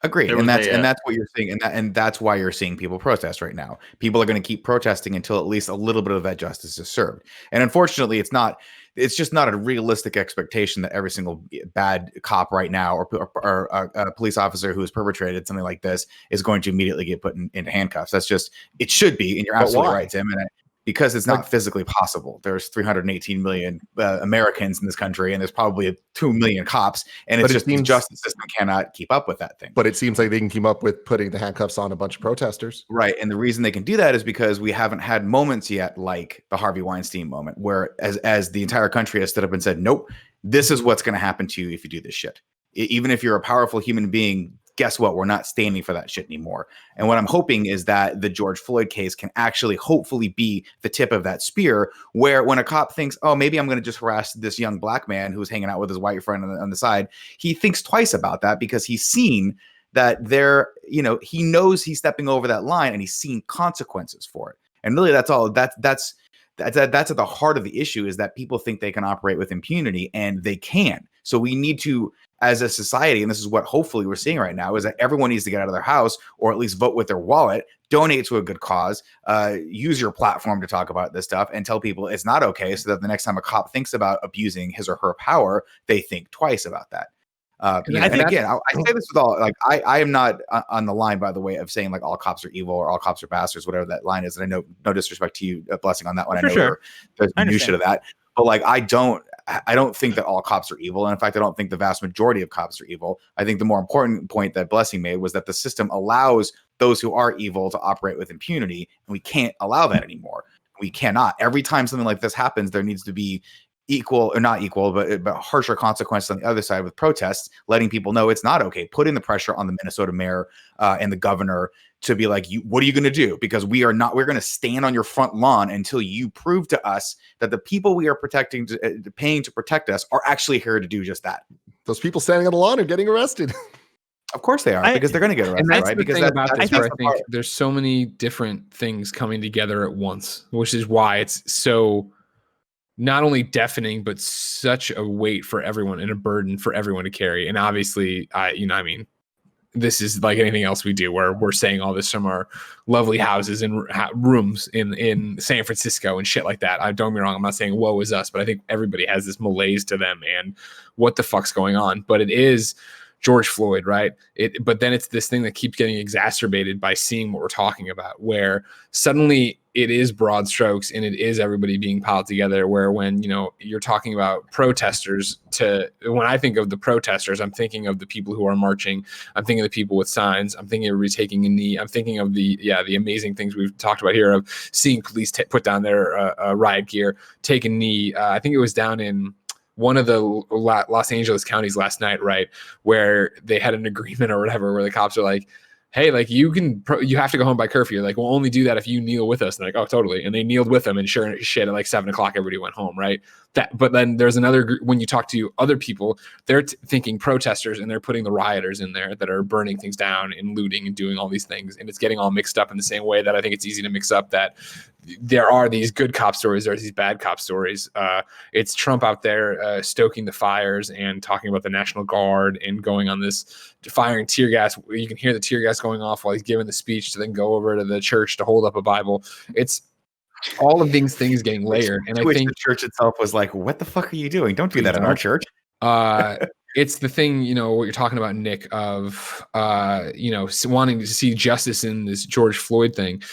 Agreed, and that's what you're seeing, and that's why you're seeing people protest right now. People are going to keep protesting until at least a little bit of that justice is served. And unfortunately, it's just not a realistic expectation that every single bad cop right now or a police officer who has perpetrated something like this is going to immediately get put into handcuffs. That's just, it should be, and you're absolutely right, Tim. And because it's not physically possible. There's 318 million Americans in this country, and there's probably 2 million cops, and it's just the justice system cannot keep up with that thing. But it seems like they can keep up with putting the handcuffs on a bunch of protesters. Right, and the reason they can do that is because we haven't had moments yet like the Harvey Weinstein moment, where as the entire country has stood up and said, nope, this is what's going to happen to you if you do this shit. Even if you're a powerful human being, guess what? We're not standing for that shit anymore. And what I'm hoping is that the George Floyd case can actually hopefully be the tip of that spear, where when a cop thinks, oh, maybe I'm going to just harass this young black man who's hanging out with his white friend on the side, he thinks twice about that, because he's seen that he knows he's stepping over that line, and he's seen consequences for it. And really, that's all. That's at the heart of the issue, is that people think they can operate with impunity, and they can. So we need to, as a society, and this is what hopefully we're seeing right now, is that everyone needs to get out of their house, or at least vote with their wallet, donate to a good cause, use your platform to talk about this stuff, and tell people it's not okay, so that the next time a cop thinks about abusing his or her power, they think twice about that. And again, I say this with all, I am not on the line, by the way, of saying all cops are evil or all cops are bastards, whatever that line is. And I know, no disrespect to you, a blessing on that one. I know there's minutia to that, but I don't think that all cops are evil. And in fact, I don't think the vast majority of cops are evil. I think the more important point that Blessing made was that the system allows those who are evil to operate with impunity, and we can't allow that anymore. We cannot. Every time something like this happens, there needs to be equal, or not equal, but harsher consequences on the other side with protests, letting people know it's not okay, putting the pressure on the Minnesota mayor and the governor to be like, what are you going to do? Because we're going to stand on your front lawn until you prove to us that the people we are paying to protect us are actually here to do just that. Those people standing on the lawn are getting arrested. Of course they are, because they're going to get arrested, and that's right? The because thing about this, I think there's so many different things coming together at once, which is why it's so not only deafening, but such a weight for everyone and a burden for everyone to carry. And obviously, this is like anything else we do, where we're saying all this from our lovely houses and rooms in San Francisco and shit like that. Don't get me wrong, I'm not saying woe is us, but I think everybody has this malaise to them and what the fuck's going on. But it is George Floyd, right? But then it's this thing that keeps getting exacerbated by seeing what we're talking about, where suddenly it is broad strokes and it is everybody being piled together, where when, you know, you're talking about protesters, when I think of the protesters, I'm thinking of the people who are marching. I'm thinking of the people with signs. I'm thinking of everybody taking a knee. I'm thinking of the amazing things we've talked about here of seeing police put down their riot gear, take a knee. I think it was down in one of the Los Angeles counties last night, right, where they had an agreement or whatever, where the cops are like, hey, like you have to go home by curfew. Like, we'll only do that if you kneel with us. And they're like, oh, totally. And they kneeled with them, and sure shit, at like 7:00, everybody went home, right? But then there's another group, when you talk to other people, they're thinking protesters, and they're putting the rioters in there that are burning things down and looting and doing all these things. And it's getting all mixed up in the same way that I think it's easy to mix up that there are these good cop stories, there's these bad cop stories. It's Trump out there stoking the fires and talking about the National Guard and going on this firing tear gas. You can hear the tear gas going off while he's giving the speech to then go over to the church to hold up a Bible. It's all of these things getting layered. And I think the church itself was like, what the fuck are you doing? Don't do that in our church. It's the thing, you know, what you're talking about, Nick, of, you know, wanting to see justice in this George Floyd thing.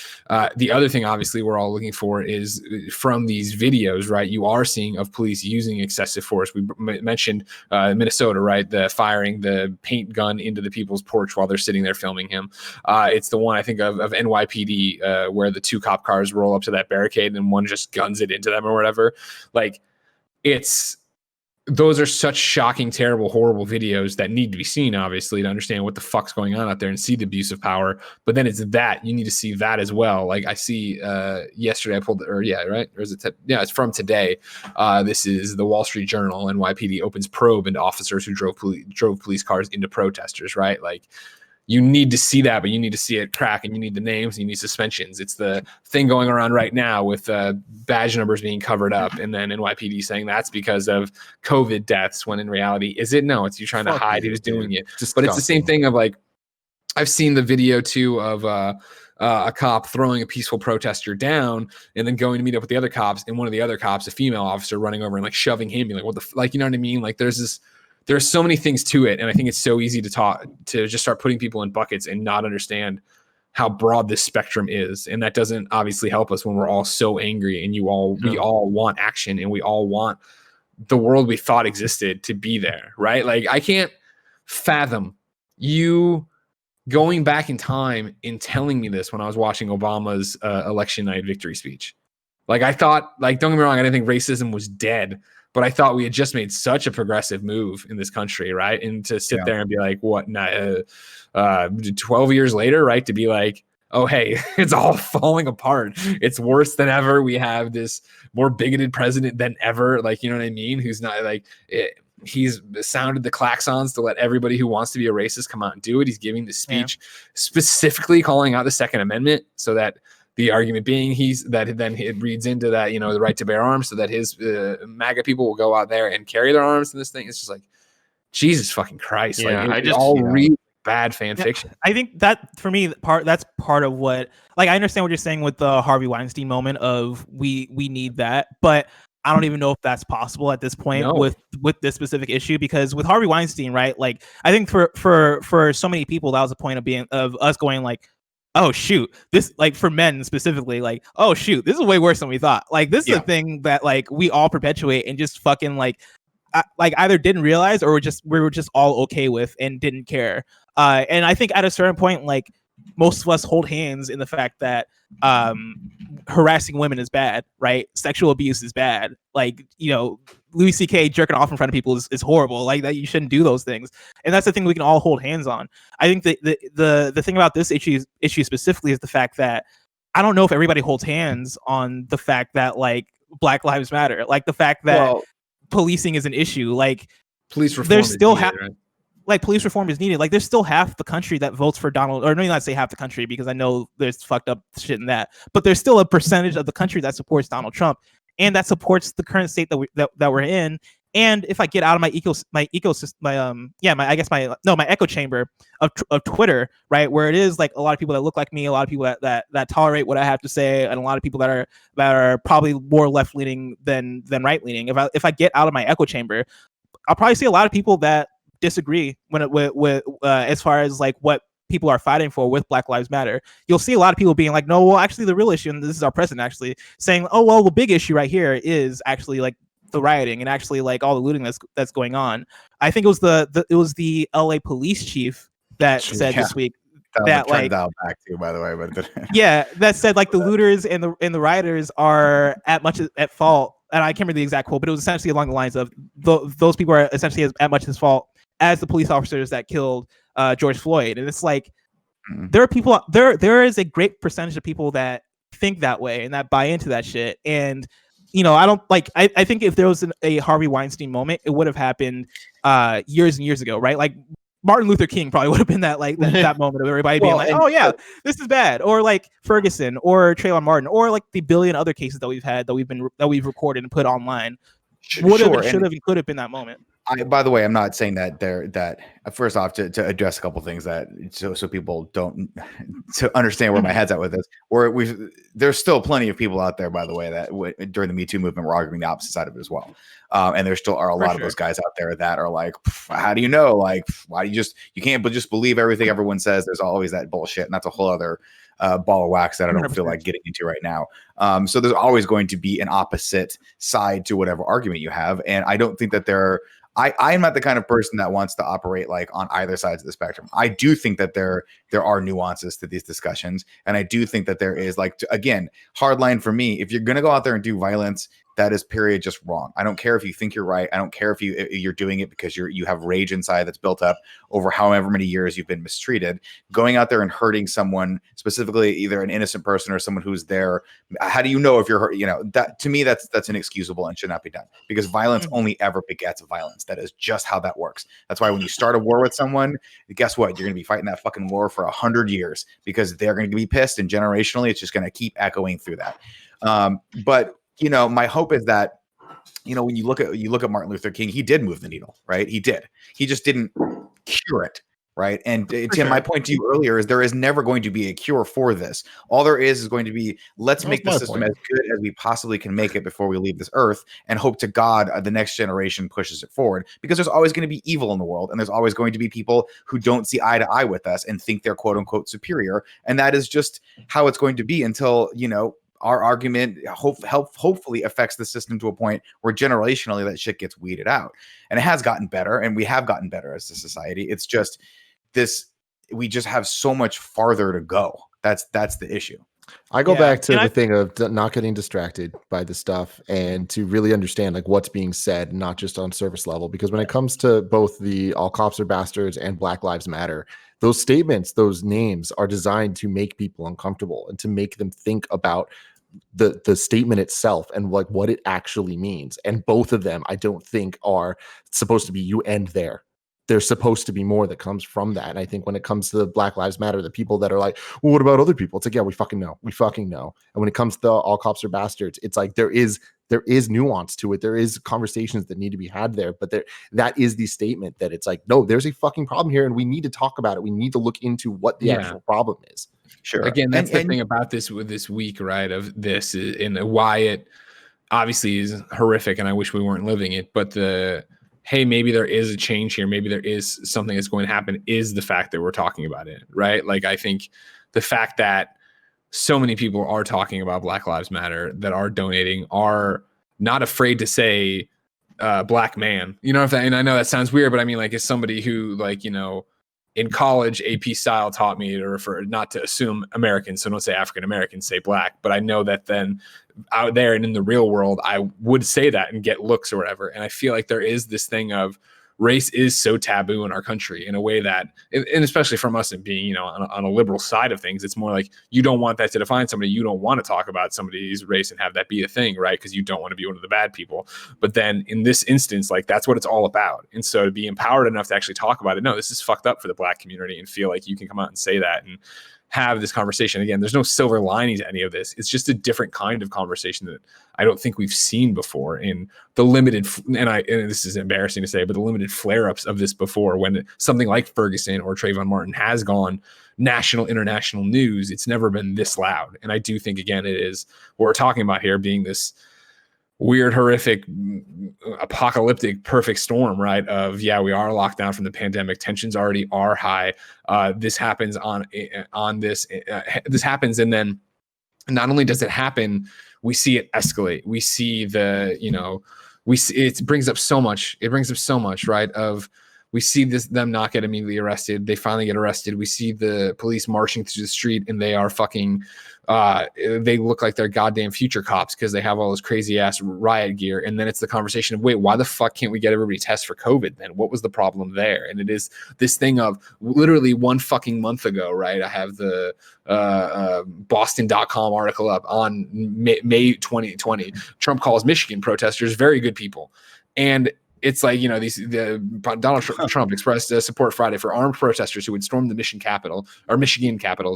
The other thing, obviously, we're all looking for is from these videos, right? You are seeing of police using excessive force. We mentioned Minnesota, right? The firing the paint gun into the people's porch while they're sitting there filming him. It's the one I think of NYPD where the 2 cop cars roll up to that barricade and one just guns it into them or whatever. Like, those are such shocking, terrible, horrible videos that need to be seen, obviously, to understand what the fuck's going on out there and see the abuse of power. But then it's that you need to see that as well. Like I see yesterday, I pulled it, or is it? It's from today. This is the Wall Street Journal. NYPD opens probe into officers who drove police cars into protesters. Right, like. You need to see that, but you need to see it crack, and you need the names, and you need suspensions. It's the thing going around right now with badge numbers being covered up, and then NYPD saying that's because of COVID deaths, when in reality, is it? No, it's you trying to hide who's doing it. But it's the same thing of like, I've seen the video too of a cop throwing a peaceful protester down and then going to meet up with the other cops, and one of the other cops, a female officer, running over and like shoving him, being like, what the like, you know what I mean? Like there's so many things to it. And I think it's so easy to just start putting people in buckets and not understand how broad this spectrum is. And that doesn't obviously help us when we're all so angry and we all want action, and we all want the world we thought existed to be there, right? Like, I can't fathom you going back in time and telling me this when I was watching Obama's election night victory speech. Like, I thought, like, don't get me wrong, I didn't think racism was dead, but I thought we had just made such a progressive move in this country, right? And to sit there and be like, 12 years later, right? To be like, oh, hey, it's all falling apart. It's worse than ever. We have this more bigoted president than ever. Like, you know what I mean? Who's not like, he's sounded the klaxons to let everybody who wants to be a racist come out and do it. He's giving the speech specifically calling out the Second Amendment, so that the argument being then it reads into that, you know, the right to bear arms, so that his MAGA people will go out there and carry their arms in this thing. It's just like, Jesus fucking Christ. Yeah, like, it's all really bad fan fiction. I think that for me, that's part of what, like, I understand what you're saying with the Harvey Weinstein moment of we need that, but I don't even know if that's possible at this point with this specific issue, because with Harvey Weinstein, right? Like, I think for so many people, that was the point of us going like, oh shoot, this, like, for men specifically, like, oh shoot, this is way worse than we thought. Like, this is a thing that like we all perpetuate and just fucking like either didn't realize or we were just all okay with and didn't care. And I think at a certain point, like, most of us hold hands in the fact that harassing women is bad, right? Sexual abuse is bad. Like, you know, Louis C.K. jerking off in front of people is horrible. Like, that you shouldn't do those things. And that's the thing we can all hold hands on. I think the thing about this issue specifically is the fact that I don't know if everybody holds hands on the fact that, like, Black Lives Matter, like the fact that policing is an issue. Like, police reform, there's still right? Like, police reform is needed. Like, there's still half the country that votes for Donald, or no, not say half the country, because I know there's fucked up shit in that, but there's still a percentage of the country that supports Donald Trump, and that supports the current state that we're in. And if I get out of my echo chamber of Twitter, right, where it is like a lot of people that look like me, a lot of people that tolerate what I have to say, and a lot of people that are probably more left leaning than right leaning. If I get out of my echo chamber, I'll probably see a lot of people that disagree with as far as like what people are fighting for with Black Lives Matter, you'll see a lot of people being like, no, well, actually the real issue, and this is our president actually saying, oh, well, the big issue right here is actually like the rioting and actually like all the looting that's going on. I think it was the LA police chief that said this week that like back to, by the way, but yeah, that said like the looters and the rioters are at fault. And I can't remember the exact quote, but it was essentially along the lines of those people are essentially at much as fault as the police officers that killed George Floyd. And it's like there are people there is a great percentage of people that think that way and that buy into that shit. And I don't like I think if there was a Harvey Weinstein moment, it would have happened years and years ago, right? Like Martin Luther King probably would have been that like that moment of everybody being like, oh yeah, this is bad, or like Ferguson or Trayvon Martin, or like the billion other cases that we've had that we've recorded and put online. Should have and could have been that moment. By the way, I'm not saying that first off to address a couple things that so people don't to understand where my head's at with this. There's still plenty of people out there, by the way, that during the Me Too movement were arguing the opposite side of it as well. And there still are a lot of those guys out there that are like, how do you know? Like, why do you can't just believe everything everyone says? There's always that bullshit, and that's a whole other ball of wax that I don't 100%. Feel like getting into right now. So there's always going to be an opposite side to whatever argument you have, and I don't think that I am not the kind of person that wants to operate like on either sides of the spectrum. I do think that there are nuances to these discussions. And I do think that there is again, hard line for me. If you're going to go out there and do violence, that is period just wrong. I don't care if you think you're right. I don't care if you're doing it because you have rage inside that's built up over however many years you've been mistreated. Going out there and hurting someone, specifically either an innocent person or someone who's there. How do you know if you're hurt? That to me, that's inexcusable and should not be done, because violence only ever begets violence. That is just how that works. That's why when you start a war with someone, guess what? You're going to be fighting that fucking war for 100 years because they're going to be pissed, and generationally, it's just going to keep echoing through that. But my hope is that, when you look at Martin Luther King, he did move the needle, right? He did. He just didn't cure it, right? And Tim, my point to you earlier is there is never going to be a cure for this. All there is going to be, let's make the system as good as we possibly can make it before we leave this earth, and hope to God the next generation pushes it forward, because there's always going to be evil in the world, and there's always going to be people who don't see eye to eye with us and think they're quote unquote superior. And that is just how it's going to be until, our argument hopefully affects the system to a point where generationally that shit gets weeded out. And it has gotten better, and we have gotten better as a society. It's just we just have so much farther to go. That's the issue. I go back to the thing of not getting distracted by the stuff and to really understand like what's being said, not just on surface level. Because when it comes to both the All Cops Are Bastards and Black Lives Matter, those statements, those names are designed to make people uncomfortable and to make them think about the statement itself and like what it actually means. And both of them, I don't think, are supposed to be you end there. There's supposed to be more that comes from that. And I think when it comes to the Black Lives Matter, the people that are like, well, what about other people? It's like, yeah, we fucking know. And when it comes to the All Cops Are Bastards, it's like there is nuance to it. There is conversations that need to be had there. But that is the statement that it's like, no, there's a fucking problem here, and we need to talk about it. We need to look into what the actual problem is. Sure. Again, that's the thing about this with this week, right? Of this and why it obviously is horrific, and I wish we weren't living it. But hey, maybe there is a change here. Maybe there is something that's going to happen. Is the fact that we're talking about it, right? Like, I think the fact that so many people are talking about Black Lives Matter, that are donating, are not afraid to say black man. And I know that sounds weird, but I mean, like, as somebody who, like, in college, AP Style taught me to refer not to assume Americans. So don't say African Americans, say black. But I know that then out there and in the real world, I would say that and get looks or whatever. And I feel like there is this thing of race is so taboo in our country in a way that, and especially from us and being, on a liberal side of things, it's more like you don't want that to define somebody. You don't want to talk about somebody's race and have that be a thing, right? Because you don't want to be one of the bad people. But then in this instance, like, that's what it's all about. And so to be empowered enough to actually talk about it, no, this is fucked up for the black community, and feel like you can come out and say that and have this conversation. Again, there's no silver lining to any of this. It's just a different kind of conversation that I don't think we've seen before in the limited, and this is embarrassing to say, but the limited flare-ups of this before, when something like Ferguson or Trayvon Martin has gone national, international news. It's never been this loud. And I do think, again, it is what we're talking about here being this weird, horrific, apocalyptic perfect storm, right? Of we are locked down from the pandemic. Tensions already are high. This happens this happens, and then not only does it happen, we see it escalate. We see it brings up so much. It brings up so much, right? We see them not get immediately arrested. They finally get arrested. We see the police marching through the street, and they are fucking. They look like they're goddamn future cops because they have all this crazy ass riot gear. And then it's the conversation of, wait, why the fuck can't we get everybody test for COVID then? What was the problem there? And it is this thing of literally 1 fucking month ago, right? I have the Boston.com article up on May 2020. Trump calls Michigan protesters very good people. And it's like, Donald Trump expressed support Friday for armed protesters who would storm the Michigan Capitol,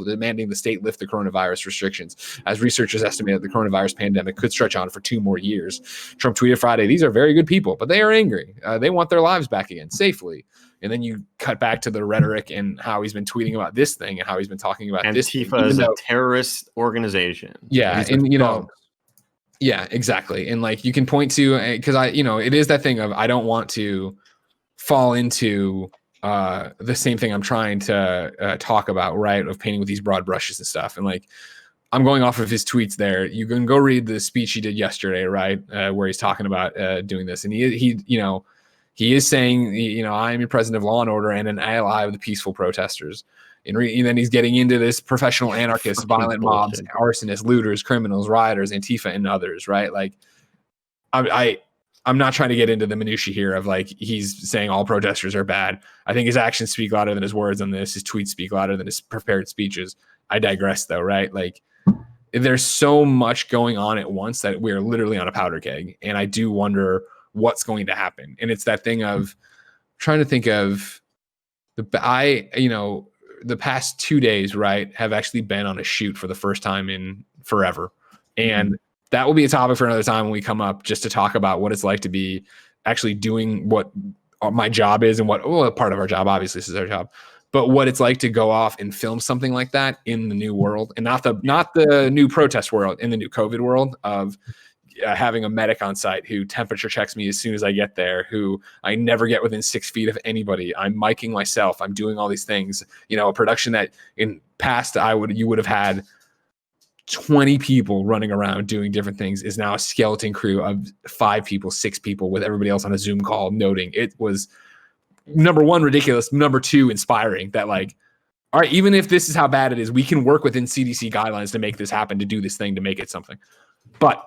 demanding the state lift the coronavirus restrictions, as researchers estimate the coronavirus pandemic could stretch on for 2 more years. Trump tweeted Friday, "These are very good people, but they are angry. They want their lives back again safely." And then you cut back to the rhetoric and how he's been tweeting about this thing and how he's been talking about this. Antifa is a terrorist organization. Yeah, yeah, exactly. And like you can point to, because it is that thing of I don't want to fall into the same thing I'm trying to talk about, right? Of painting with these broad brushes and stuff. And like I'm going off of his tweets there. You can go read the speech he did yesterday, right? Where he's talking about doing this. And he is saying, I am your president of law and order and an ally of the peaceful protesters. And then he's getting into this professional anarchists, violent mobs, arsonists, looters, criminals, rioters, Antifa, and others, right? Like, I'm not trying to get into the minutiae here of like he's saying all protesters are bad. I think his actions speak louder than his words on this. His tweets speak louder than his prepared speeches. I digress, though, right? Like, there's so much going on at once that we're literally on a powder keg, and I do wonder what's going to happen. And it's that thing of trying to think of the past 2 days, right, have actually been on a shoot for the first time in forever. And that will be a topic for another time when we come up, just to talk about what it's like to be actually doing what my job is and part of our job, obviously this is our job, but what it's like to go off and film something like that in the new world, and not the new protest world, in the new COVID world of having a medic on site who temperature checks me as soon as I get there, who I never get within 6 feet of anybody. I'm miking myself. I'm doing all these things, a production that in past you would have had 20 people running around doing different things is now a skeleton crew of 5 people, 6 people with everybody else on a Zoom call noting. It was number 1, ridiculous. Number 2, inspiring that like, all right, even if this is how bad it is, we can work within CDC guidelines to make this happen, to do this thing, to make it something. But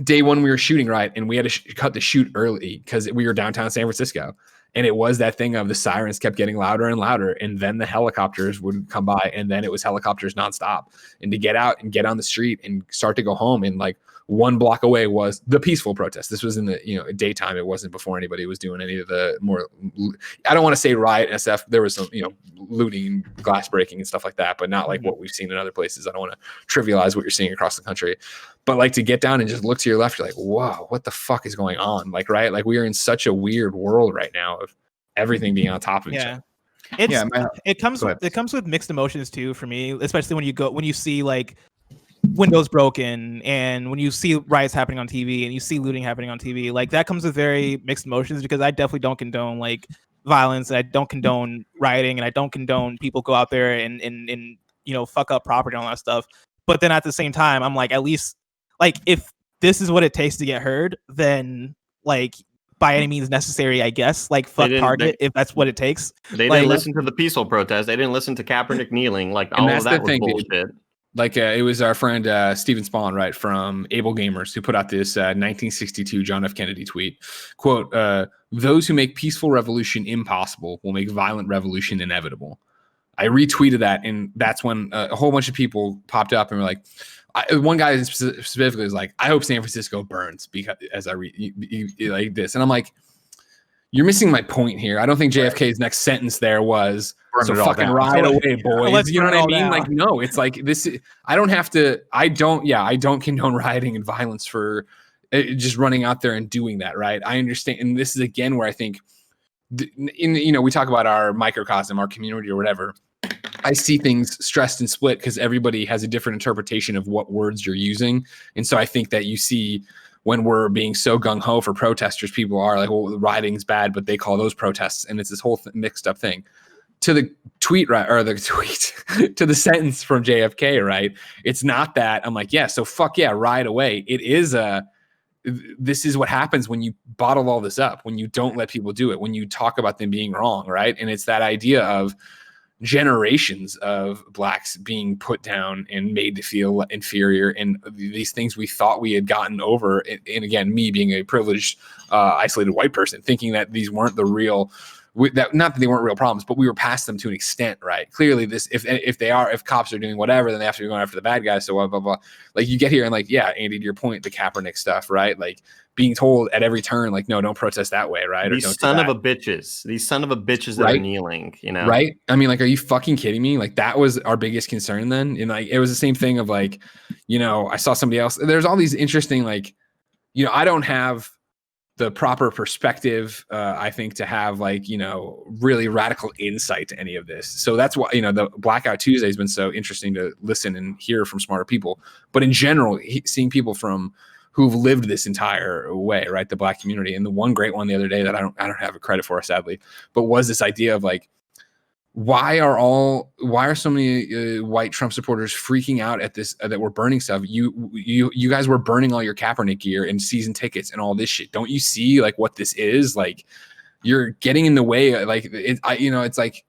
day 1 we were shooting, right, and we had to cut the shoot early because we were downtown San Francisco, and it was that thing of the sirens kept getting louder and louder, and then the helicopters would come by, and then it was helicopters nonstop. And to get out and get on the street and start to go home, and like 1 block away was the peaceful protest. This was in the daytime. It wasn't before anybody was doing any of the more, I don't want to say riot and stuff. There was some looting, glass breaking and stuff like that, but not like what we've seen in other places. I don't want to trivialize what you're seeing across the country, but like to get down and just look to your left, you're like, whoa, what the fuck is going on? Like, right, like we are in such a weird world right now of everything being on top of each other. It comes with mixed emotions too for me, especially when you see like windows broken and when you see riots happening on TV and you see looting happening on TV. Like that comes with very mixed emotions, because I definitely don't condone like violence, and I don't condone rioting, and I don't condone people go out there and fuck up property and all that stuff. But then at the same time, I'm like, at least like if this is what it takes to get heard, then like by any means necessary, I guess. Like fuck Target if that's what it takes. They didn't listen to the peaceful protest. They didn't listen to Kaepernick kneeling. Like all of that was bullshit. Dude. Like it was our friend Steven Spawn, right, from Able Gamers, who put out this 1962 John F. Kennedy tweet. Quote, "Those who make peaceful revolution impossible will make violent revolution inevitable." I retweeted that, and that's when a whole bunch of people popped up and were like, one guy specifically was like, "I hope San Francisco burns," because as I read like this, and I'm like, you're missing my point here. I don't think JFK's next sentence there was, "So fucking ride away, boys." You know what I mean? Like, no, it's like this. I don't condone rioting and violence for just running out there and doing that, right? I understand. And this is again where I think, we talk about our microcosm, our community or whatever. I see things stressed and split because everybody has a different interpretation of what words you're using. And so I think that you see when we're being so gung-ho for protesters, people are like, well, rioting's bad, but they call those protests, and it's this whole mixed up thing. To the tweet, right, or the tweet, to the sentence from JFK, right? It's not that. I'm like, yeah, so fuck yeah, riot away. It is this is what happens when you bottle all this up, when you don't let people do it, when you talk about them being wrong, right? And it's that idea of generations of blacks being put down and made to feel inferior, and these things we thought we had gotten over. And again, me being a privileged, isolated white person, thinking that these weren't the real, not that they weren't real problems, but we were past them to an extent, right? Clearly, this if cops are doing whatever, then they have to be going after the bad guys. So blah blah blah. Like you get here and like, yeah, Andy, to your point, the Kaepernick stuff, right? Like being told at every turn, like, no, don't protest that way, right? These son of a bitches that right? are kneeling, you know, right? I mean, like, are you fucking kidding me? Like that was our biggest concern then, and like it was the same thing of like, you know, I saw somebody else. There's all these interesting, like, you know, I don't have the proper perspective, I think, to have like, you know, really radical insight to any of this. So that's why, you know, the Blackout Tuesday has been so interesting to listen and hear from smarter people. But in general, seeing people from who've lived this entire way, right? The black community. And the one great one the other day that I don't have a credit for, sadly, but was this idea of like, why are so many white Trump supporters freaking out at this, that we're burning stuff? You guys were burning all your Kaepernick gear and season tickets and all this shit. Don't you see like what this is? Like you're getting in the way. Like it's like,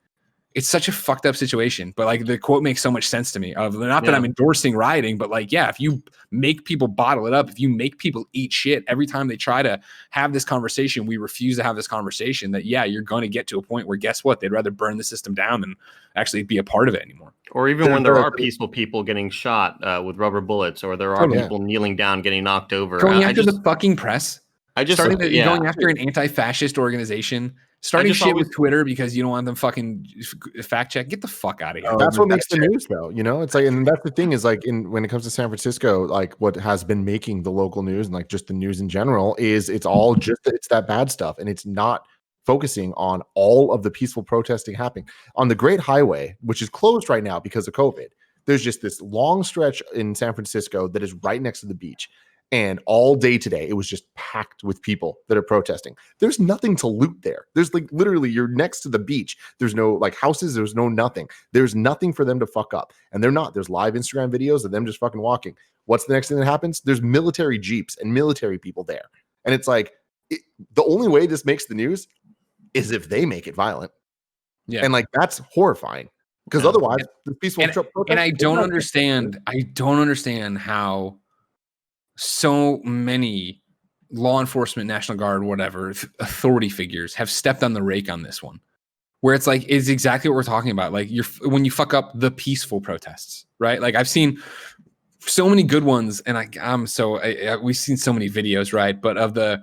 it's such a fucked up situation, but like the quote makes so much sense to me of not that I'm endorsing rioting, but like, yeah, if you make people bottle it up, if you make people eat shit every time they try to have this conversation, we refuse to have this conversation, that, yeah, you're going to get to a point where guess what? They'd rather burn the system down than actually be a part of it anymore. Or even when there are peaceful people getting shot with rubber bullets, or there are people kneeling down, getting knocked over. Going after the fucking press. Going after an anti-fascist organization, starting shit with Twitter because you don't want them fucking fact check. Get the fuck out of here. That's what makes the news, though. You know, it's like, and that's the thing is like, when it comes to San Francisco, like what has been making the local news and like just the news in general is it's that bad stuff, and it's not focusing on all of the peaceful protesting happening on the Great Highway, which is closed right now because of COVID. There's just this long stretch in San Francisco that is right next to the beach. And all day today, it was just packed with people that are protesting. There's nothing to loot there. There's like literally, you're next to the beach. There's no like houses. There's no nothing. There's nothing for them to fuck up. And they're not. There's live Instagram videos of them just fucking walking. What's the next thing that happens? There's military jeeps and military people there. And it's like, the only way this makes the news is if they make it violent. Yeah. And like, that's horrifying. Because otherwise, the peaceful protest. And I don't understand how so many law enforcement, National Guard, whatever, authority figures have stepped on the rake on this one, where it's like, it's exactly what we're talking about. Like when you fuck up the peaceful protests, right? Like I've seen so many good ones, and we've seen so many videos, right? But of the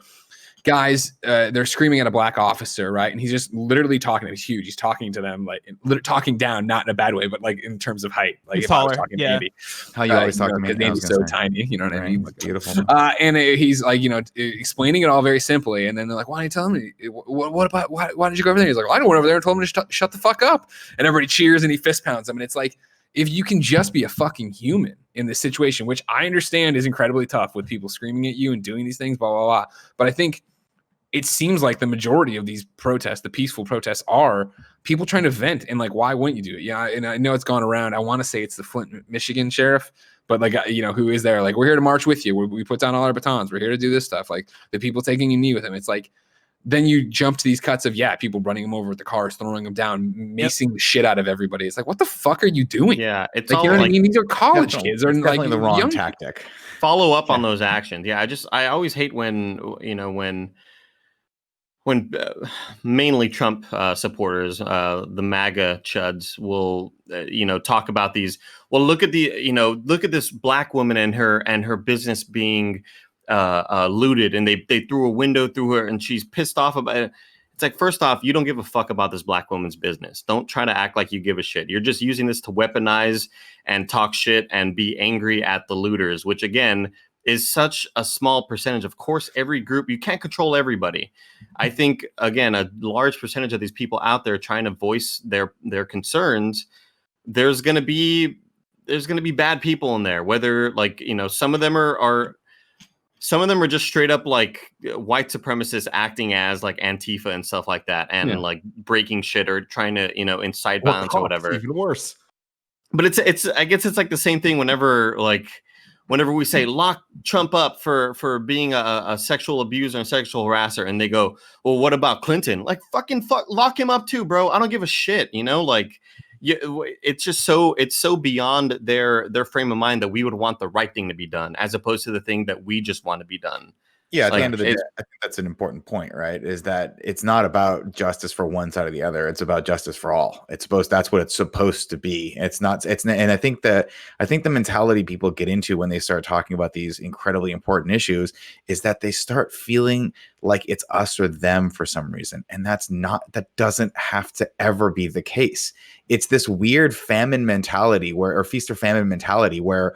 guys, they're screaming at a black officer, right? And he's just literally talking. He's huge. He's talking to them, like talking down, not in a bad way, but like in terms of height. Like he's if taller, I was talking to Andy, how you always talk to me? Andy's so tiny, you know what I mean? Beautiful. And he's like, explaining it all very simply. And then they're like, "Why didn't you tell me? What about why did you go over there?" He's like, "I went over there and told him to shut the fuck up." And everybody cheers and he fist pounds them. And it's like, if you can just be a fucking human in this situation, which I understand is incredibly tough with people screaming at you and doing these things, blah blah blah. But I think it seems like the majority of these protests, the peaceful protests, are people trying to vent. And like, why wouldn't you do it? Yeah. And I know it's gone around. I want to say it's the Flint, Michigan sheriff, but like, who is there? Like, we're here to march with you. We put down all our batons. We're here to do this stuff. Like the people taking a knee with him. It's like, then you jump to these cuts of, people running them over with the cars, throwing them down, macing the shit out of everybody. It's like, what the fuck are you doing? Yeah. It's like, all, you know what I mean? These are college kids. Or like the wrong tactic. Follow up on those actions. Yeah. I always hate when mainly Trump supporters, the MAGA chuds will, talk about these. Well, look at this black woman and her business being looted, and they threw a window through her, and she's pissed off about it. It's like, first off, you don't give a fuck about this black woman's business. Don't try to act like you give a shit. You're just using this to weaponize and talk shit and be angry at the looters, which again is such a small percentage. Of course, every group, you can't control everybody. I think, again, a large percentage of these people out there trying to voice their concerns, there's going to be bad people in there, whether some of them are some of them are just straight up like white supremacists acting as like Antifa and stuff like that, and like breaking shit or trying to, incite violence or whatever. Even worse. But it's I guess it's like the same thing whenever we say lock Trump up for being a sexual abuser and sexual harasser, and they go, well, what about Clinton? Like lock him up too, bro. I don't give a shit. It's just it's so beyond their frame of mind that we would want the right thing to be done as opposed to the thing that we just want to be done. Yeah, at the end of the day, I think that's an important point, right? Is that it's not about justice for one side or the other. It's about justice for all. That's what it's supposed to be. And I think the mentality people get into when they start talking about these incredibly important issues is that they start feeling like it's us or them for some reason. And that doesn't have to ever be the case. It's this weird famine mentality or feast or famine mentality where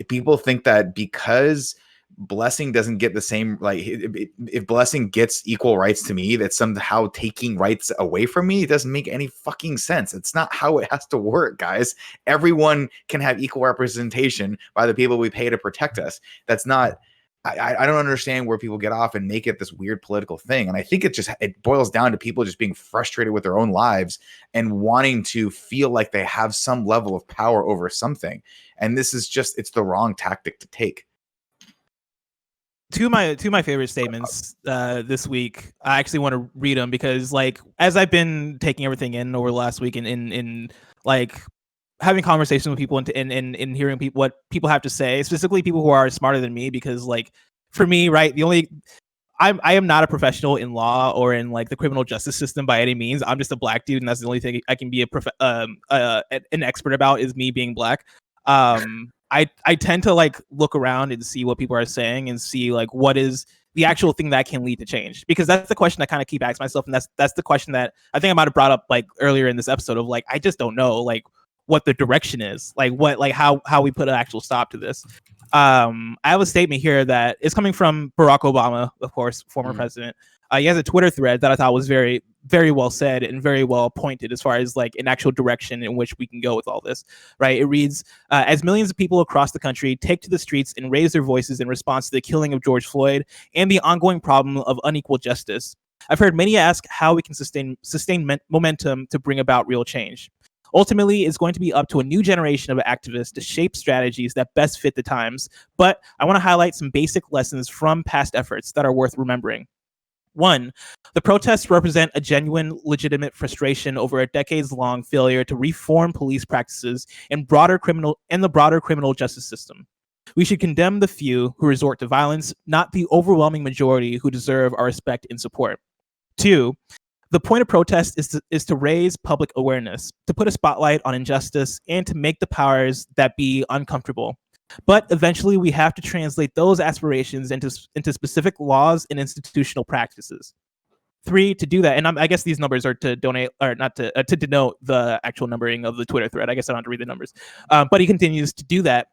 people think that because Blessing doesn't get the same, like if Blessing gets equal rights to me, that's somehow taking rights away from me. It doesn't make any fucking sense. It's not how it has to work, guys. Everyone can have equal representation by the people we pay to protect us. That's not, I don't understand where people get off and make it this weird political thing. And I think it boils down to people just being frustrated with their own lives and wanting to feel like they have some level of power over something. And this is it's the wrong tactic to take. Two of my favorite statements this week. I actually want to read them because, like, as I've been taking everything in over the last week and in like having conversations with people and hearing what people have to say, specifically people who are smarter than me, because, like, for me, right, I am not a professional in law or in like the criminal justice system by any means. I'm just a black dude, and that's the only thing I can be an expert about is me being black. I tend to like look around and see what people are saying and see like what is the actual thing that can lead to change, because that's the question I kind of keep asking myself, and that's the question that I think I might have brought up like earlier in this episode of like I just don't know like what the direction is, like how we put an actual stop to this. I have a statement here that is coming from Barack Obama, of course, former president. He has a Twitter thread that I thought was very, very well said and very well pointed as far as like an actual direction in which we can go with all this, right? It reads, as millions of people across the country take to the streets and raise their voices in response to the killing of George Floyd and the ongoing problem of unequal justice, I've heard many ask how we can sustain momentum to bring about real change. Ultimately, it's going to be up to a new generation of activists to shape strategies that best fit the times, but I want to highlight some basic lessons from past efforts that are worth remembering. 1, the protests represent a genuine, legitimate frustration over a decades-long failure to reform police practices and the broader criminal justice system. We should condemn the few who resort to violence, not the overwhelming majority who deserve our respect and support. 2, the point of protest is to raise public awareness, to put a spotlight on injustice, and to make the powers that be uncomfortable. But eventually, we have to translate those aspirations into specific laws and institutional practices. 3, to do that, and I guess these numbers are to donate, or not to denote the actual numbering of the Twitter thread. I guess I don't have to read the numbers. But he continues to do that.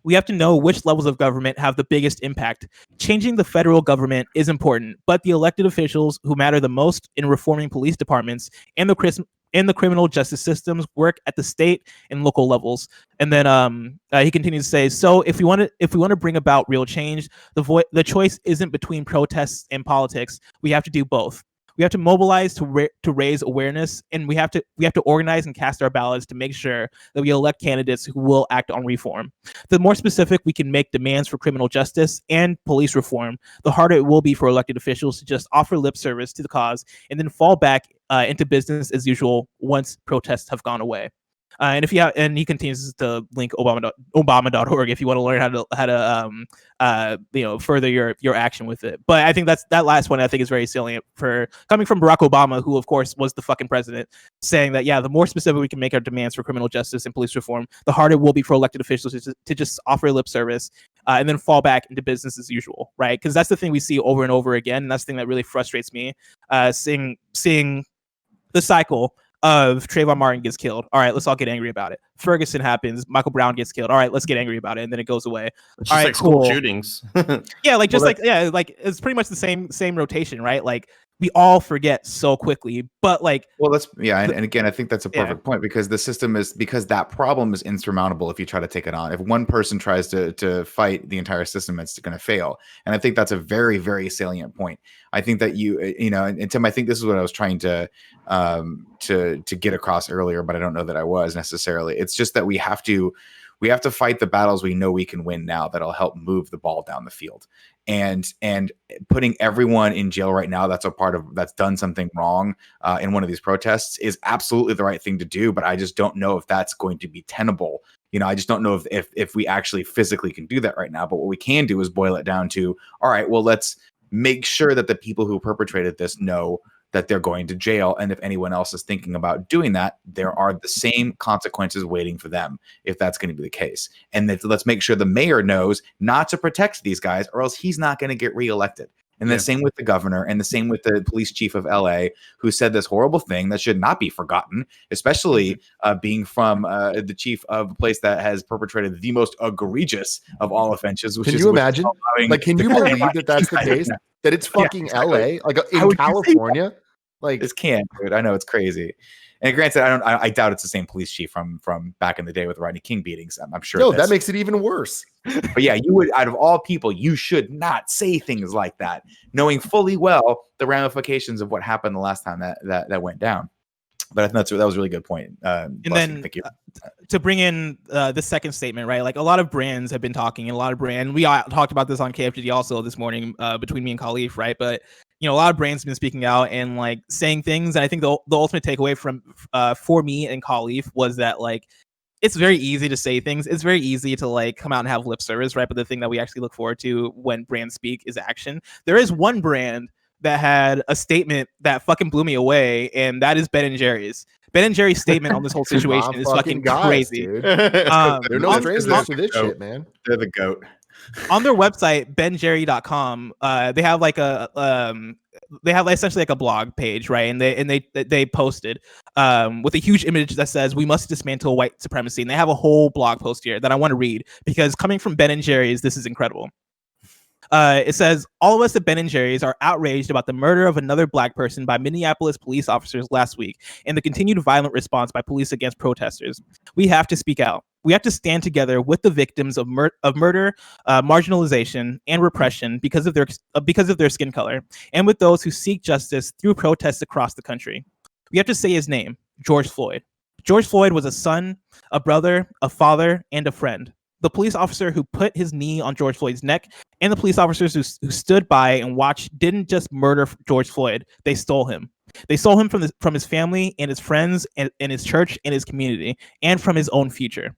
We have to know which levels of government have the biggest impact. Changing the federal government is important, but the elected officials who matter the most in reforming police departments and the criminal justice systems work at the state and local levels. And then he continues to say, so if we want to bring about real change, the choice isn't between protests and politics. We have to do both. We have to mobilize to raise awareness, and we have to organize and cast our ballots to make sure that we elect candidates who will act on reform. The more specific we can make demands for criminal justice and police reform, the harder it will be for elected officials to just offer lip service to the cause and then fall back into business as usual once protests have gone away. And he continues to link Obama.org if you want to learn how to further your action with it. But I think that last one I think is very salient for coming from Barack Obama, who of course was the fucking president, saying that the more specific we can make our demands for criminal justice and police reform, the harder it will be for elected officials to just offer lip service and then fall back into business as usual, right? Because that's the thing we see over and over again, and that's the thing that really frustrates me, seeing the cycle of Trayvon Martin gets killed. All right, let's all get angry about it. Ferguson happens, Michael Brown gets killed. All right, let's get angry about it, and then it goes away. It's All just right, like school cool. shootings. Yeah, like it's pretty much the same rotation, right? Like we all forget so quickly, but like, well, and again, I think that's a perfect point, because the system is, because that problem is insurmountable if you try to take it on. If one person tries to fight the entire system, it's going to fail. And I think that's a very, very salient point. I think that and Tim, I think this is what I was trying to get across earlier, but I don't know that I was necessarily. It's just that we have to fight the battles we know we can win now that'll help move the ball down the field. And putting everyone in jail right now that's done something wrong in one of these protests is absolutely the right thing to do. But I just don't know if that's going to be tenable. I just don't know if we actually physically can do that right now. But what we can do is boil it down to, all right, well, let's make sure that the people who perpetrated this know that they're going to jail. And if anyone else is thinking about doing that, there are the same consequences waiting for them if that's going to be the case. And let's make sure the mayor knows not to protect these guys, or else he's not going to get reelected. And the same with the governor, and the same with the police chief of LA, who said this horrible thing that should not be forgotten, especially being from the chief of a place that has perpetrated the most egregious of all offenses. Can you imagine? Like, can you believe that that's the case? That it's fucking LA, like in California? Like, this can't, dude. I know, it's crazy. And granted, I doubt it's the same police chief from back in the day with Rodney King beatings. I'm sure. No, that makes it even worse. But yeah, you would, out of all people, you should not say things like that, knowing fully well the ramifications of what happened the last time that went down. But I think that was a really good point. And then to bring in the second statement, right? Like, a lot of brands have been talking, and a lot of we all talked about this on KFGD also this morning between me and Khalif, right? But a lot of brands have been speaking out and like saying things. And I think the ultimate takeaway from for me and Khalif was that, like, it's very easy to say things. It's very easy to like come out and have lip service, right? But the thing that we actually look forward to when brands speak is action. There is one brand that had a statement that fucking blew me away, and that is Ben & Jerry's. Ben & Jerry's statement on this whole situation is fucking crazy. They're no strangers to this shit, man. They're the GOAT. On their website, benjerry.com, they have like essentially like a blog page, right? And they posted with a huge image that says, "We must dismantle white supremacy." And they have a whole blog post here that I want to read, because coming from Ben & Jerry's, this is incredible. It says, "All of us at Ben & Jerry's are outraged about the murder of another black person by Minneapolis police officers last week and the continued violent response by police against protesters. We have to speak out. We have to stand together with the victims of murder, marginalization, and repression because of their skin color, and with those who seek justice through protests across the country. We have to say his name, George Floyd. George Floyd was a son, a brother, a father, and a friend. The police officer who put his knee on George Floyd's neck and the police officers who stood by and watched didn't just murder George Floyd. They stole him. They stole him from his family and his friends and his church and his community, and from his own future.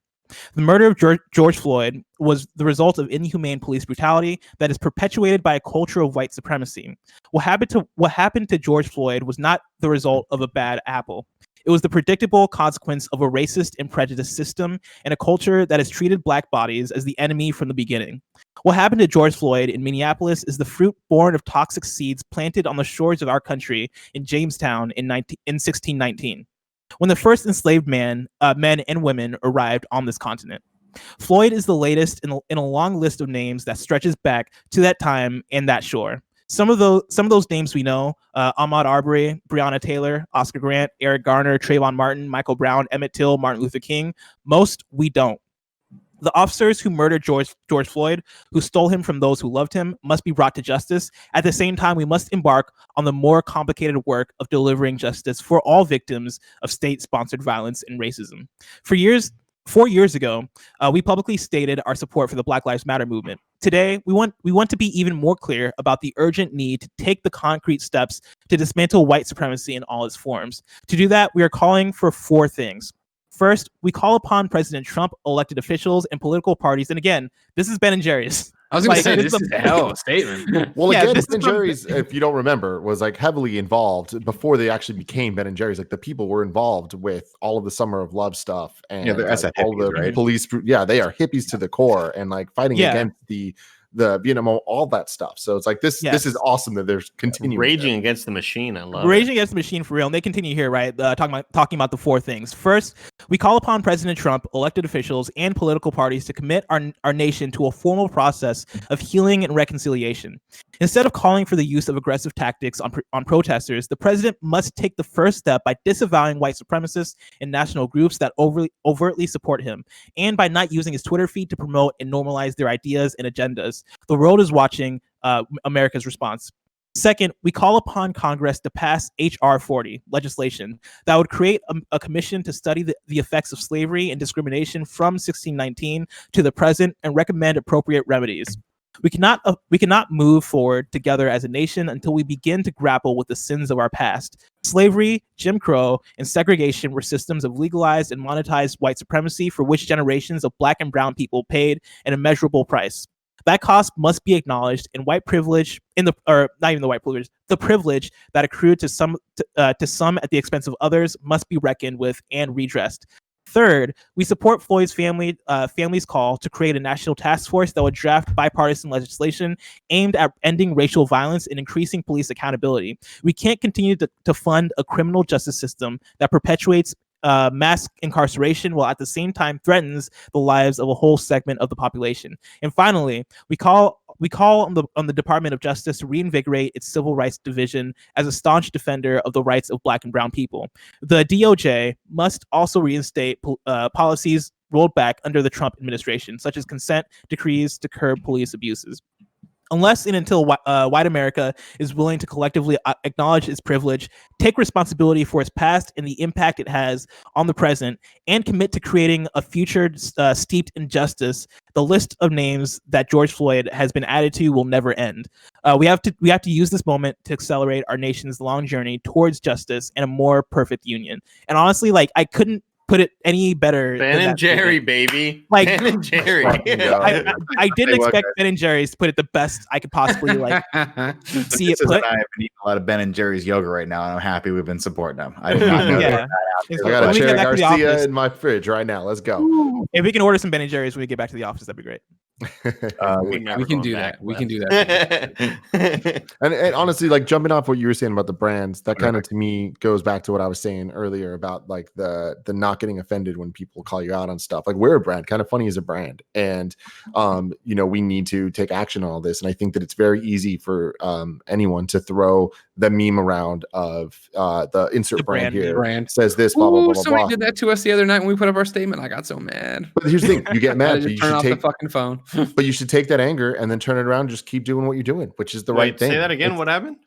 The murder of George Floyd was the result of inhumane police brutality that is perpetuated by a culture of white supremacy. What happened to George Floyd was not the result of a bad apple. It was the predictable consequence of a racist and prejudiced system and a culture that has treated black bodies as the enemy from the beginning. What happened to George Floyd in Minneapolis is the fruit born of toxic seeds planted on the shores of our country in Jamestown in 1619, when the first enslaved men and women arrived on this continent. Floyd is the latest in a long list of names that stretches back to that time and that shore. Some of those names we know: Ahmaud Arbery, Breonna Taylor, Oscar Grant, Eric Garner, Trayvon Martin, Michael Brown, Emmett Till, Martin Luther King. Most we don't. The officers who murdered George Floyd, who stole him from those who loved him, must be brought to justice. At the same time, we must embark on the more complicated work of delivering justice for all victims of state-sponsored violence and racism. 4 years ago, we publicly stated our support for the Black Lives Matter movement. Today, we want to be even more clear about the urgent need to take the concrete steps to dismantle white supremacy in all its forms. To do that, we are calling for 4 things. First, we call upon President Trump, elected officials, and political parties. And again, this is Ben & Jerry's. I was going to say, this is a hell of a statement. Well, again, Ben & Jerry's, if you don't remember, was like heavily involved before they actually became Ben & Jerry's. Like, the people were involved with all of the Summer of Love stuff, and they're all hippies, the right? police. Yeah, they are hippies to the core, and like fighting against the the Vietnam, all that stuff. So it's like this is awesome that there's continuing. Raging against the machine. I love Raging against the machine for real. And they continue here, right? Talking about the 4 things. First, we call upon President Trump, elected officials, and political parties to commit our nation to a formal process of healing and reconciliation. Instead of calling for the use of aggressive tactics on protesters, the president must take the first step by disavowing white supremacists and national groups that overtly support him, and by not using his Twitter feed to promote and normalize their ideas and agendas. The world is watching America's response. Second, we call upon Congress to pass H.R. 40 legislation that would create a commission to study the effects of slavery and discrimination from 1619 to the present and recommend appropriate remedies. We cannot move forward together as a nation until we begin to grapple with the sins of our past. Slavery, Jim Crow, and segregation were systems of legalized and monetized white supremacy for which generations of Black and brown people paid an immeasurable price. That cost must be acknowledged, and white privilege the privilege that accrued to some at the expense of others must be reckoned with and redressed. Third, we support Floyd's family's call to create a national task force that would draft bipartisan legislation aimed at ending racial violence and increasing police accountability. We can't continue to fund a criminal justice system that perpetuates mass incarceration while at the same time threatens the lives of a whole segment of the population. And finally, we call on the Department of Justice to reinvigorate its civil rights division as a staunch defender of the rights of Black and brown people. The DOJ must also reinstate policies rolled back under the Trump administration, such as consent decrees to curb police abuses. Unless and until white America is willing to collectively acknowledge its privilege, take responsibility for its past and the impact it has on the present, and commit to creating a future steeped in justice, the list of names that George Floyd has been added to will never end. We have to use this moment to accelerate our nation's long journey towards justice and a more perfect union. And honestly, like, I couldn't put it any better. Ben and Jerry, baby. Like, Ben and Jerry. I didn't expect Ben and Jerry's to put it the best I could possibly see it put. I have been eating a lot of Ben and Jerry's yogurt right now, and I'm happy we've been supporting them. I did not know that. I got a Cherry Garcia in my fridge right now. Let's go. If we can order some Ben and Jerry's when we get back to the office, that'd be great. We can do that. We can do that. And honestly, like, jumping off what you were saying about the brands, that kind of to me goes back to what I was saying earlier about like the not getting offended when people call you out on stuff. Like, we're a brand. Kind of Funny is a brand, and we need to take action on all this. And I think that it's very easy for anyone to throw the meme around of the insert brand here says this, blah blah blah blah. Somebody did that to us the other night when we put up our statement. I got so mad. But here's the thing: you get mad, you turn off the fucking phone. But you should take that anger and then turn it around and just keep doing what you're doing, which is the right thing. Say that again. What happened?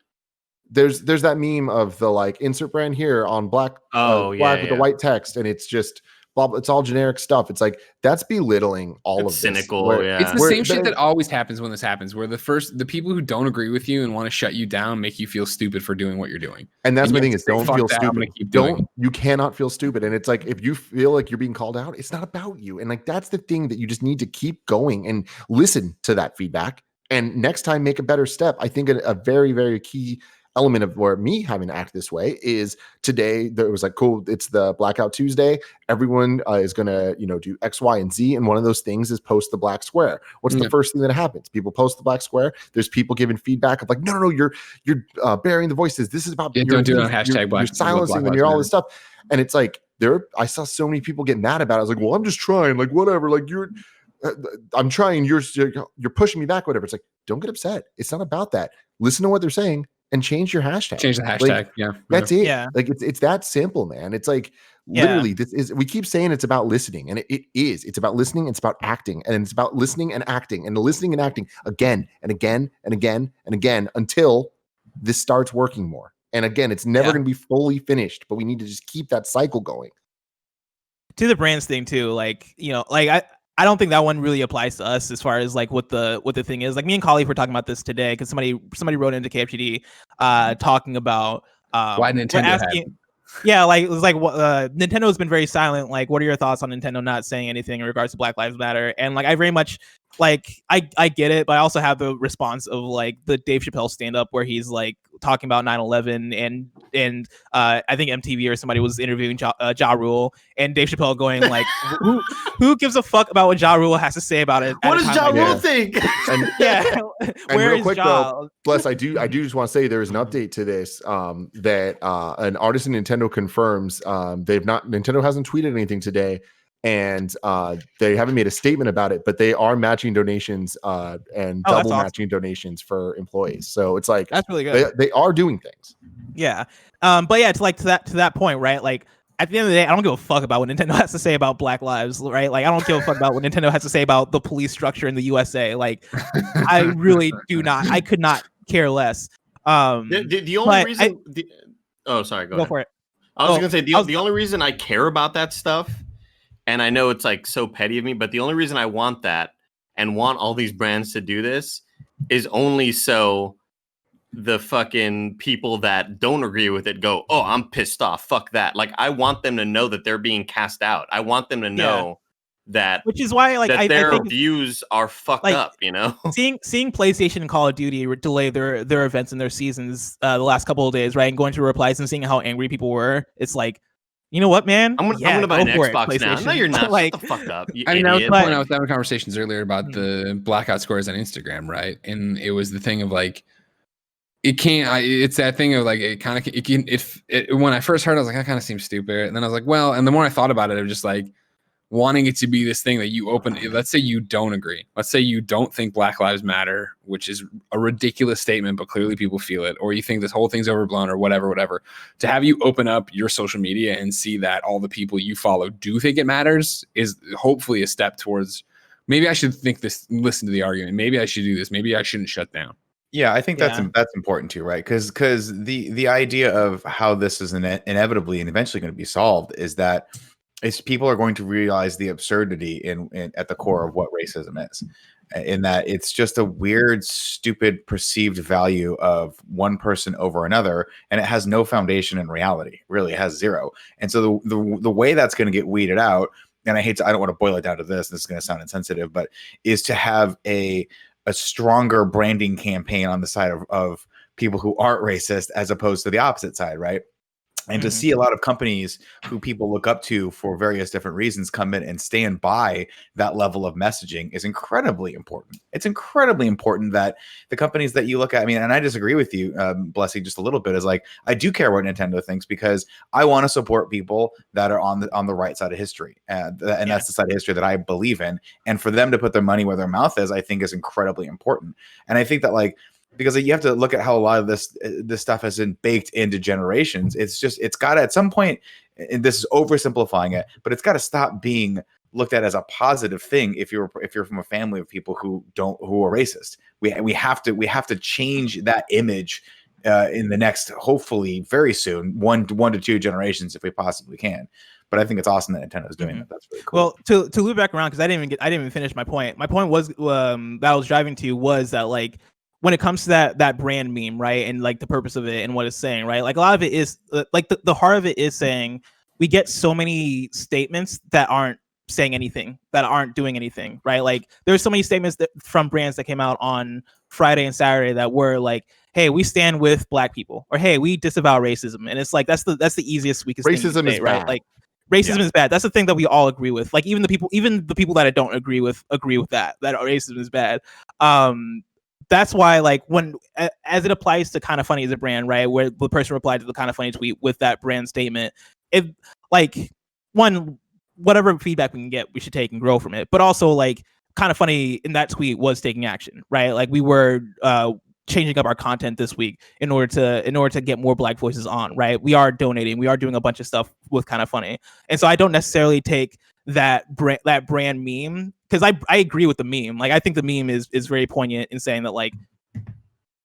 There's that meme of the like insert brand here on black with the white text, and it's just it's all generic stuff. It's like, that's belittling all of cynical. This. It's the same shit that always happens when this happens, where the people who don't agree with you and want to shut you down make you feel stupid for doing what you're doing. And that's the thing is, don't feel stupid. You cannot feel stupid. And it's like, if you feel like you're being called out, it's not about you. And like, that's the thing that you just need to keep going and listen to that feedback. And next time, make a better step. I think a very, very key element of where me having to act this way is today. There was like, cool, it's the Blackout Tuesday. Everyone is going to, do X, Y, and Z. And one of those things is post the black square. What's the first thing that happens? People post the black square. There's people giving feedback of like, no, you're burying the voices. This is about don't do it on hashtag black. You're silencing and you're all this stuff. And it's like, I saw so many people get mad about it. I was like, well, I'm just trying, like, whatever. Like, I'm trying, you're pushing me back, whatever. It's like, don't get upset. It's not about that. Listen to what they're saying and change your hashtag. Change the hashtag. Like, that's it. Yeah. Like, it's that simple, man. It's like, literally, we keep saying it's about listening, and it is. It's about listening. It's about acting, and it's about listening and acting, and listening and acting again and again and again and again until this starts working more. And again, it's never going to be fully finished, but we need to just keep that cycle going. To the brands thing too, like, I don't think that one really applies to us as far as like what the thing is. Like, me and Khalif were talking about this today because somebody wrote into KFGD talking about why Nintendo like, it was like, Nintendo has been very silent. Like, what are your thoughts on Nintendo not saying anything in regards to Black Lives Matter? And like, I very much like I get it, but I also have the response of like the Dave Chappelle stand up where he's like talking about 9/11 and I think MTV or somebody was interviewing Ja Rule, and Dave Chappelle going like, who gives a fuck about what Ja Rule has to say about it? What does Ja Rule think? And where real is quick, Ja? though, Bless, I do just want to say there is an update to this that an artist in Nintendo confirms Nintendo hasn't tweeted anything today. And they haven't made a statement about it, but they are matching donations and double matching donations for employees. So it's like that's really good. They are doing things. Yeah, but yeah, it's like to that point, right? Like at the end of the day, I don't give a fuck about what Nintendo has to say about Black Lives, right? Like I don't give a fuck about what Nintendo has to say about the police structure in the USA. Like I really do not. I could not care less. The only reason. Sorry, go ahead. For it. I was gonna say the only reason I care about that stuff. And I know it's like so petty of me, but the only reason I want that and want all these brands to do this is only so the fucking people that don't agree with it go, oh, I'm pissed off. Fuck that. Like, I want them to know that they're being cast out. I want them to know that, which is why, like, that I think views are fucked up. You know, seeing PlayStation and Call of Duty delay their events and their seasons the last couple of days, right, and going through replies and seeing how angry people were, it's like, you know what, man? I'm gonna buy an Xbox now. No, you're not. Like, shut the fuck up. I mean, that was the point I was having conversations earlier about the blackout scores on Instagram, right? And it was the thing of like, it can't. It's that thing of like, it kind of. It can. When I first heard it, I was like, that kind of seems stupid. And then I was like, well. And the more I thought about it, I was just like, wanting it to be this thing that you open. Let's say you don't agree. Let's say you don't think Black Lives Matter, which is a ridiculous statement, but clearly people feel it, or you think this whole thing's overblown, or whatever. To have you open up your social media and see that all the people you follow do think it matters is hopefully a step towards. Maybe I should listen to the argument. Maybe I should do this. Maybe I shouldn't shut down. Yeah, I think that's important too, right? Because the idea of how this is inevitably and eventually going to be solved is that people are going to realize the absurdity in at the core of what racism is, in that it's just a weird, stupid, perceived value of one person over another, and it has no foundation in reality. Really, it has zero. And so the way that's going to get weeded out, and I don't want to boil it down to this. This is going to sound insensitive, but is to have a stronger branding campaign on the side of people who aren't racist as opposed to the opposite side, right? And to see a lot of companies who people look up to for various different reasons come in and stand by that level of messaging is incredibly important. It's incredibly important that the companies that you look at, I mean, and I disagree with you, Blessy, just a little bit, is like, I do care what Nintendo thinks because I want to support people that are on the right side of history. And that's the side of history that I believe in. And for them to put their money where their mouth is, I think is incredibly important. And I think that, like, because you have to look at how a lot of this stuff has been baked into generations. It's got to, at some point, and this is oversimplifying it, but it's got to stop being looked at as a positive thing if you're from a family of people who are racist. We have to change that image in the next, hopefully very soon, one to two generations if we possibly can. But I think it's awesome that Nintendo's doing that. That's really cool. Well, to loop back around, because I didn't even finish my point. My point was that I was driving to was that, like, when it comes to that brand meme, right, and like the purpose of it and what it's saying, right, like a lot of it is like the heart of it is saying we get so many statements that aren't saying anything, that aren't doing anything, right? Like there's so many statements from brands that came out on Friday and Saturday that were like, hey, we stand with Black people, or hey, we disavow racism, and it's like that's the easiest, weakest racism thing to say, is right? bad. Like racism is bad. That's the thing that we all agree with. Like even the people that I don't agree with that racism is bad. That's why, like, when as it applies to Kinda Funny as a brand, right, where the person replied to the Kinda Funny tweet with that brand statement, it, like, one, whatever feedback we can get, we should take and grow from it. But also, like, Kinda Funny in that tweet was taking action, right? Like, we were changing up our content this week in order to get more Black voices on, right? We are donating, we are doing a bunch of stuff with Kinda Funny, and so I don't necessarily take that brand meme, because I agree with the meme. Like I think the meme is very poignant in saying that, like,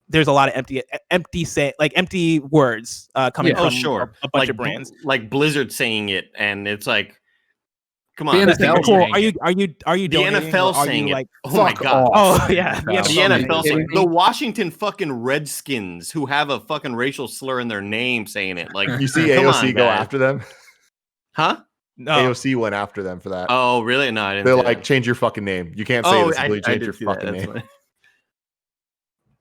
there's a lot of empty words coming from a bunch of brands, like Blizzard saying it, and it's like, come The on, NFL cool. Are you the donating, NFL or are saying you, it? like, Oh my god! Oh yeah, the NFL saying the Washington fucking Redskins, who have a fucking racial slur in their name, saying it. Like, you see come AOC on, go guys. after them, huh? No. AOC went after them for that. Oh, really? No, I didn't. They're like, change your fucking name. You can't say this until you change your fucking name. Funny.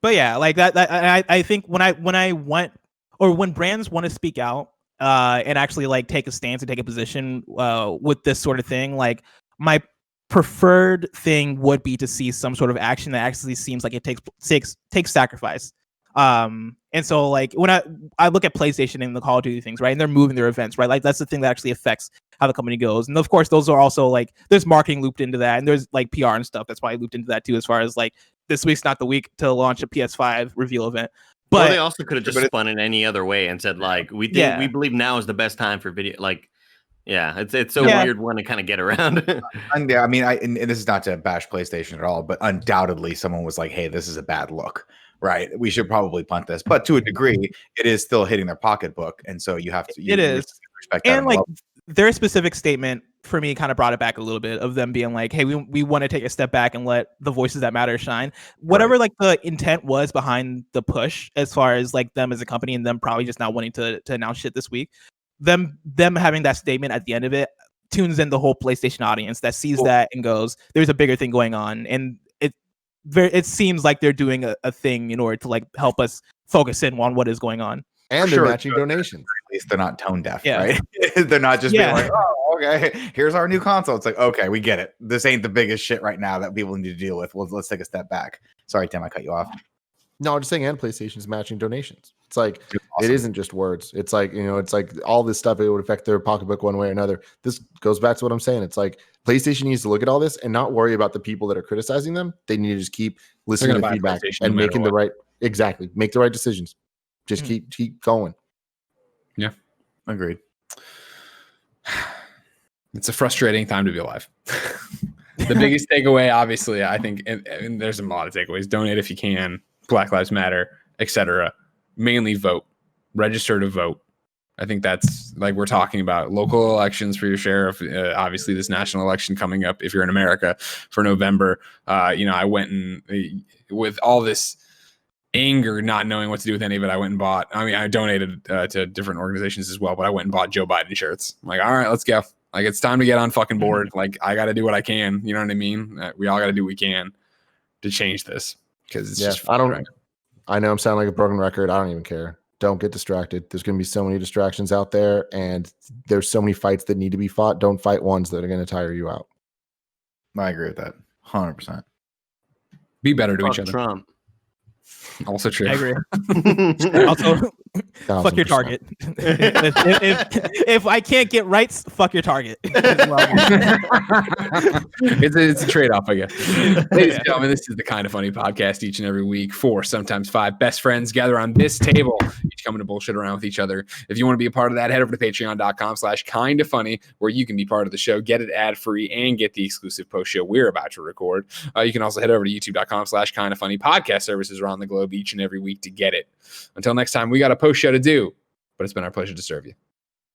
But yeah, like that I think when I went, or when brands want to speak out and actually like take a stance and take a position with this sort of thing, like my preferred thing would be to see some sort of action that actually seems like it takes sacrifice. And so like when I look at PlayStation and the Call of Duty things, right, and they're moving their events, right, like that's the thing that actually affects how the company goes. And of course those are also like, there's marketing looped into that, and there's like PR and stuff that's probably looped into that too, as far as like this week's not the week to launch a PS5 reveal event. But well, they also could have just spun it any other way and said like, we believe now is the best time for video. Like, yeah, it's a weird one to kind of get around. And yeah, I mean, and this is not to bash PlayStation at all, but undoubtedly someone was like, hey, this is a bad look, right? We should probably punt this. But to a degree, it is still hitting their pocketbook. And so you have to respect that. And like their specific statement for me kind of brought it back a little bit, of them being like, hey, we want to take a step back and let the voices that matter shine. Whatever like the intent was behind the push, as far as like them as a company and them probably just not wanting to announce shit this week, them having that statement at the end of it tunes in the whole PlayStation audience that sees that and goes, there's a bigger thing going on. And it seems like they're doing a thing in order to like help us focus in on what is going on. And they're matching donations. At least they're not tone deaf, right? They're not just being like, oh, okay, here's our new console. It's like, okay, we get it. This ain't the biggest shit right now that people need to deal with. Well, let's take a step back. Sorry, Tim, I cut you off. No, I'm just saying, and PlayStation's matching donations. It's like, it isn't just words. It's like, it's like all this stuff, it would affect their pocketbook one way or another. This goes back to what I'm saying. It's like PlayStation needs to look at all this and not worry about the people that are criticizing them. They need to just keep listening to feedback and making the right, make the right decisions. Just keep going. Yeah, agreed. It's a frustrating time to be alive. The biggest takeaway, obviously, I think, and there's a lot of takeaways. Donate if you can. Black Lives Matter, etc. Mainly vote. Register to vote. I think that's like we're talking about local elections for your sheriff. Obviously, this national election coming up if you're in America for November. I went and with all this anger, not knowing what to do with any of it, I went and bought. I mean, I donated to different organizations as well, but I went and bought Joe Biden shirts. I'm like, all right, let's go. Like, it's time to get on fucking board. Like, I got to do what I can. You know what I mean? We all got to do what we can to change this, because it's just. I know I'm sounding like a broken record. I don't even care. Don't get distracted. There's going to be so many distractions out there, and there's so many fights that need to be fought. Don't fight ones that are going to tire you out. I agree with that. 100%. Be better to each other. Trump. Also true. I agree. Also, fuck your target. if I can't get rights, fuck your target. It's a trade-off, I guess. Ladies and gentlemen, this is the Kind of Funny podcast. Each and every week, 4, sometimes 5 best friends gather on this table, each coming to bullshit around with each other. If you want to be a part of that, head over to patreon.com/kindoffunny, where you can be part of the show, get it ad-free, and get the exclusive post show we're about to record. You can also head over to youtube.com/kindoffunny. Podcast services around the globe each and every week to get it. Until next time, we got a post show to do, but it's been our pleasure to serve you.